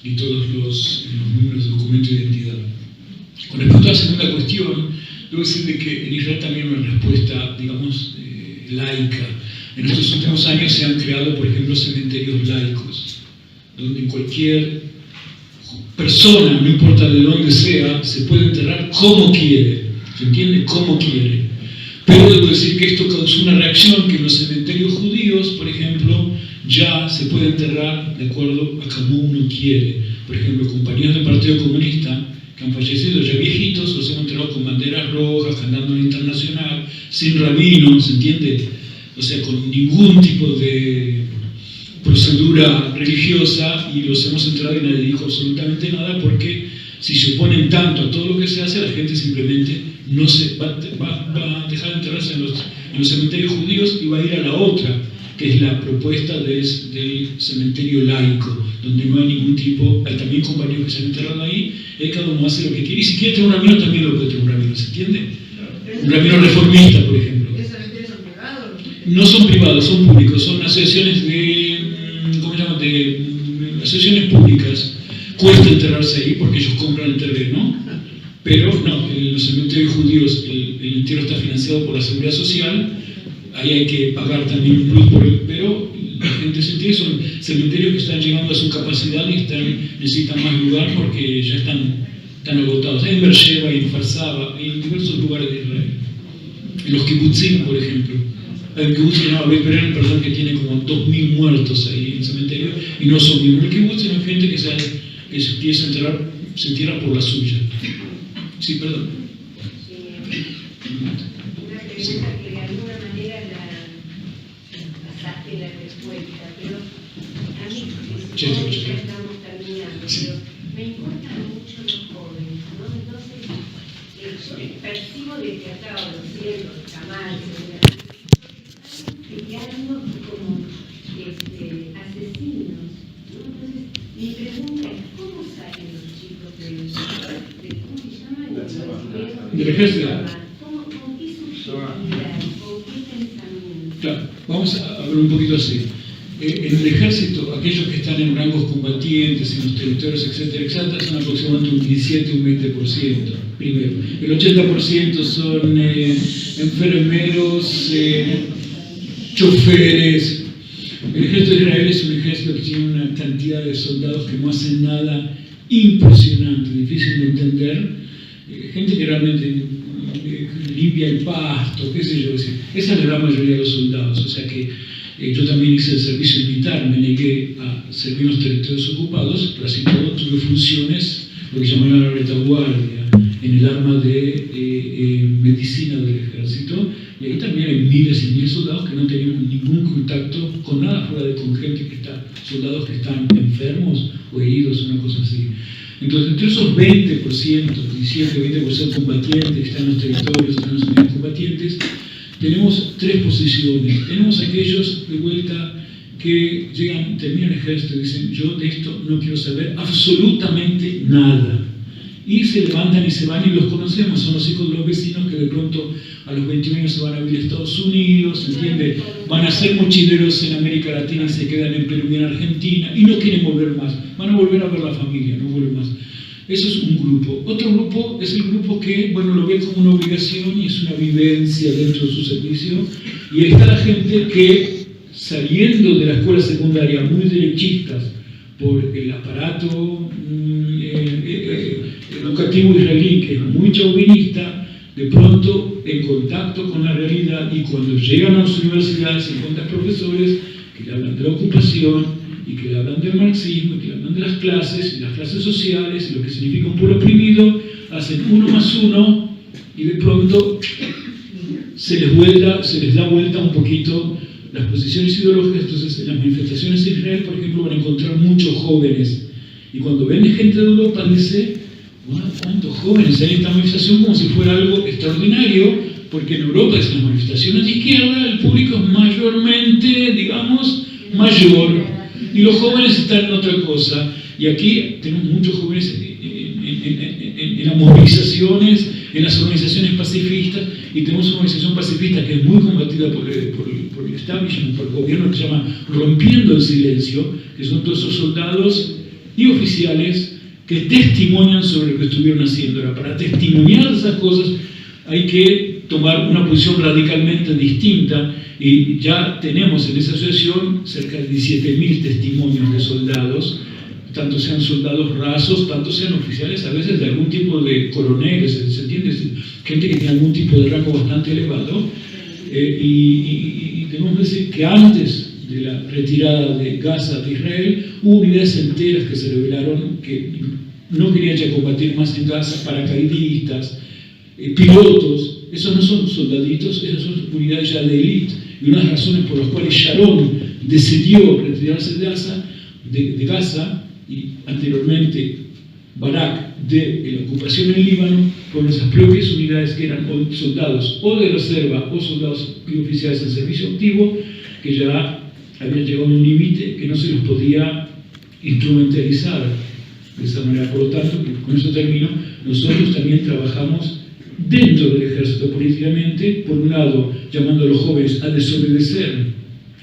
números de documento de identidad. Con respecto a la segunda cuestión, debo decir que en Israel también hay una respuesta, digamos, laica. En estos últimos años se han creado, por ejemplo, cementerios laicos, donde cualquier persona, no importa de dónde sea, se puede enterrar como quiere, ¿se entiende? Como quiere. Pero debo decir que esto causó una reacción que en los cementerios judíos, por ejemplo, ya se puede enterrar de acuerdo a como uno quiere. Por ejemplo, compañeros del Partido Comunista que han fallecido ya viejitos, los hemos enterrado con banderas rojas, cantando en internacional, sin rabino, ¿se entiende? O sea, con ningún tipo de procedura religiosa, y los hemos enterrado y nadie dijo absolutamente nada, porque si se oponen tanto a todo lo que se hace, la gente simplemente no se va a dejar de enterrarse en los cementerios judíos y va a ir a la otra, que es la propuesta del cementerio laico, donde no hay ningún tipo, hay también compañeros que se han enterrado ahí, y cada uno hace lo que quiere, y si quiere tener un rabino también lo puede tener un rabino, ¿se entiende? Un rabino reformista, por ejemplo. ¿Esos cementerios son privados? No son privados, son públicos, son asociaciones de, ¿cómo se llama? De asociaciones públicas. Cuesta enterrarse ahí porque ellos compran el terreno, pero no, en los cementerios judíos el entierro está financiado por la Seguridad Social, ahí hay que pagar también un plus por pero la gente se entiende, son cementerios que están llegando a su capacidad y necesitan más lugar porque ya están agotados. Hay en Beersheba, en Farsaba, en diversos lugares de Israel. En los kibbutzim, por ejemplo. Hay un kibutz que se llama Bet Beren, perdón, que tiene como 2.000 muertos ahí en el cementerio, y no son miembros del kibutz, sino gente que se empieza a enterrar, se entierra por la suya. Sí, perdón. Una pregunta que de alguna manera la pasaste la respuesta, pero a mí, ya estamos terminando, pero me importan mucho los jóvenes, ¿no? Entonces, yo percibo desde acá, o lo siento, jamás, del ejército. ¿Con qué subjetividad? ¿Con qué pensamiento? Claro, vamos a hablar un poquito así. En el ejército, aquellos que están en rangos combatientes, en los territorios, etcétera, etcétera, son aproximadamente un 17 y un 20%. Primero, el 80% son enfermeros, choferes. El ejército de Israel es un ejército que tiene una cantidad de soldados que no hacen nada impresionante, difícil de entender. Gente que realmente limpia el pasto, qué sé yo. Esa es la gran mayoría de los soldados. O sea que yo también hice el servicio militar, me negué a servir en los territorios ocupados, pero así todo tuve funciones, lo que llamaban la retaguardia, en el arma de medicina del ejército, y ahí también hay miles y miles de soldados que no tenían ningún contacto con nada fuera de con gente que está, soldados que están enfermos o heridos, una cosa así. Entonces, entre esos 20%, 17-20% combatientes que están en los territorios, están en los unidades combatientes, tenemos tres posiciones. Tenemos aquellos de vuelta que llegan, terminan el ejército y dicen, yo de esto no quiero saber absolutamente nada. Y se levantan y se van y los conocemos, son los hijos de los vecinos que de pronto a los 21 años se van a vivir a Estados Unidos, ¿entiende? Van a ser mochileros en América Latina y se quedan en Perú y en Argentina y no quieren volver más, van a volver a ver la familia, no vuelven más. Eso es un grupo. Otro grupo es el grupo que, bueno, lo ve como una obligación y es una vivencia dentro de su servicio. Y ahí está la gente que, saliendo de la escuela secundaria muy derechistas por el aparato educativo israelí, que es muy chauvinista, de pronto en contacto con la realidad, y cuando llegan a las universidades se encuentran profesores que le hablan de la ocupación, y que le hablan del marxismo, y que le hablan de las clases, y las clases sociales, y lo que significa un pueblo oprimido, hacen 1 más 1, y de pronto se les da vuelta un poquito las posiciones ideológicas. Entonces, en las manifestaciones en Israel, por ejemplo, van a encontrar muchos jóvenes, y cuando ven gente de Europa, dice, wow, ¿cuántos jóvenes hay en esta manifestación? Como si fuera algo extraordinario, porque en Europa, en las manifestaciones de izquierda, el público es mayormente, digamos, mayor. Y los jóvenes están en otra cosa. Y aquí tenemos muchos jóvenes en las movilizaciones, en las organizaciones pacifistas, y tenemos una organización pacifista que es muy combatida por el establishment, por el gobierno, que se llama Rompiendo el Silencio, que son todos esos soldados y oficiales que testimonian sobre lo que estuvieron haciendo. Ahora, para testimoniar esas cosas hay que tomar una posición radicalmente distinta, y ya tenemos en esa asociación cerca de 17.000 testimonios de soldados, tanto sean soldados rasos, tanto sean oficiales, a veces de algún tipo de coroneles, ¿se entiende? Gente que tiene algún tipo de rango bastante elevado, y tenemos que decir que antes de la retirada de Gaza de Israel, hubo unidades enteras que se rebelaron, que no querían ya combatir más en Gaza, paracaidistas, pilotos. Esos no son soldaditos, esas son unidades ya de élite. Y una de las razones por las cuales Sharon decidió retirarse de Gaza, y anteriormente Barak de la ocupación en Líbano, con esas propias unidades que eran soldados o de reserva o soldados y oficiales en servicio activo, que ya habían llegado a un límite que no se los podía instrumentalizar de esa manera. Por lo tanto, con eso termino, nosotros también trabajamos dentro del ejército políticamente, por un lado, llamando a los jóvenes a desobedecer,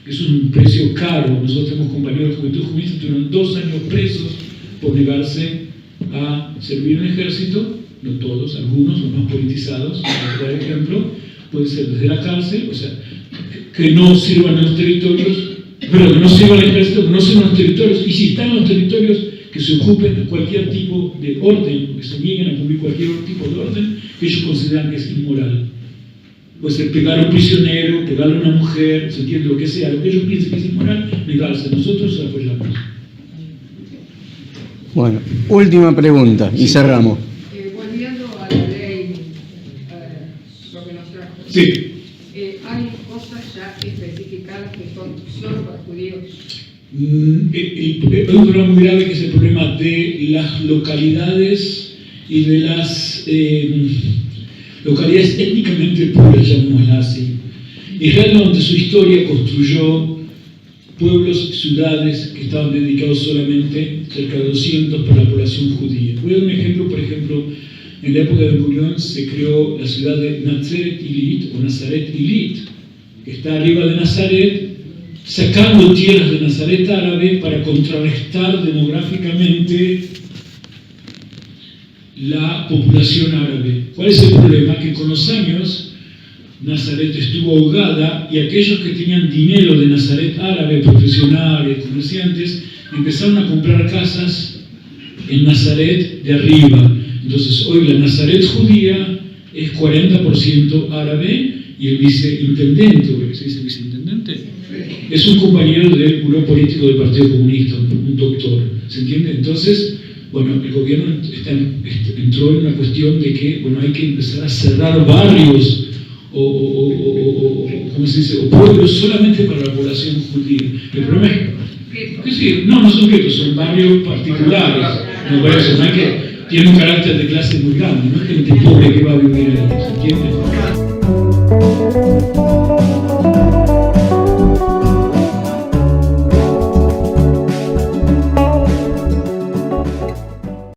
que es un precio caro. Nosotros tenemos compañeros de Juventud Juvenil que estuvieron 2 años presos por negarse a servir en el ejército, no todos, algunos, los más politizados, por ejemplo, puede ser desde la cárcel, o sea, que no sirvan en los territorios, pero que no sirvan al ejército, que no sirvan en los territorios, y si están en los territorios, que se ocupen de cualquier tipo de orden, que se nieguen a cumplir cualquier tipo de orden que ellos consideran que es inmoral. Puede ser pegar a un prisionero, pegarle a una mujer, se entiende, lo que sea, lo que ellos piensen que es inmoral, negarse. Nosotros apoyamos. Bueno, última pregunta y cerramos. Volviendo a la ley sobre los trabajos. Sí. Hay cosas ya especificadas que son solo para judíos. Hay un problema muy grave que es el problema de las localidades y de las localidades étnicamente puras, llamémoslas así. Israel, durante su historia, construyó pueblos y ciudades que estaban dedicados solamente, cerca de 200, para la población judía. Voy a dar un ejemplo, por ejemplo, en la época de Ben-Gurión se creó la ciudad de Nazaret Illit, o Nazaret Illit, que está arriba de Nazaret, sacando tierras de Nazaret árabe para contrarrestar demográficamente la población árabe. ¿Cuál es el problema? Que con los años Nazaret estuvo ahogada y aquellos que tenían dinero de Nazaret árabe, profesionales, comerciantes, empezaron a comprar casas en Nazaret de arriba. Entonces hoy la Nazaret judía es 40% árabe y el viceintendente, ¿se dice viceintendente? Es un compañero del buró político del Partido Comunista, un doctor, ¿se entiende? Entonces, bueno, el gobierno entró en una cuestión de que, bueno, hay que empezar a cerrar barrios ¿cómo se dice? O pueblos solamente para la población judía. El problema es que sí, no son guetos, son barrios particulares. No, por eso, no hay que, tiene un carácter de clase muy grande, no es gente pobre que va a vivir ahí, ¿se entiende?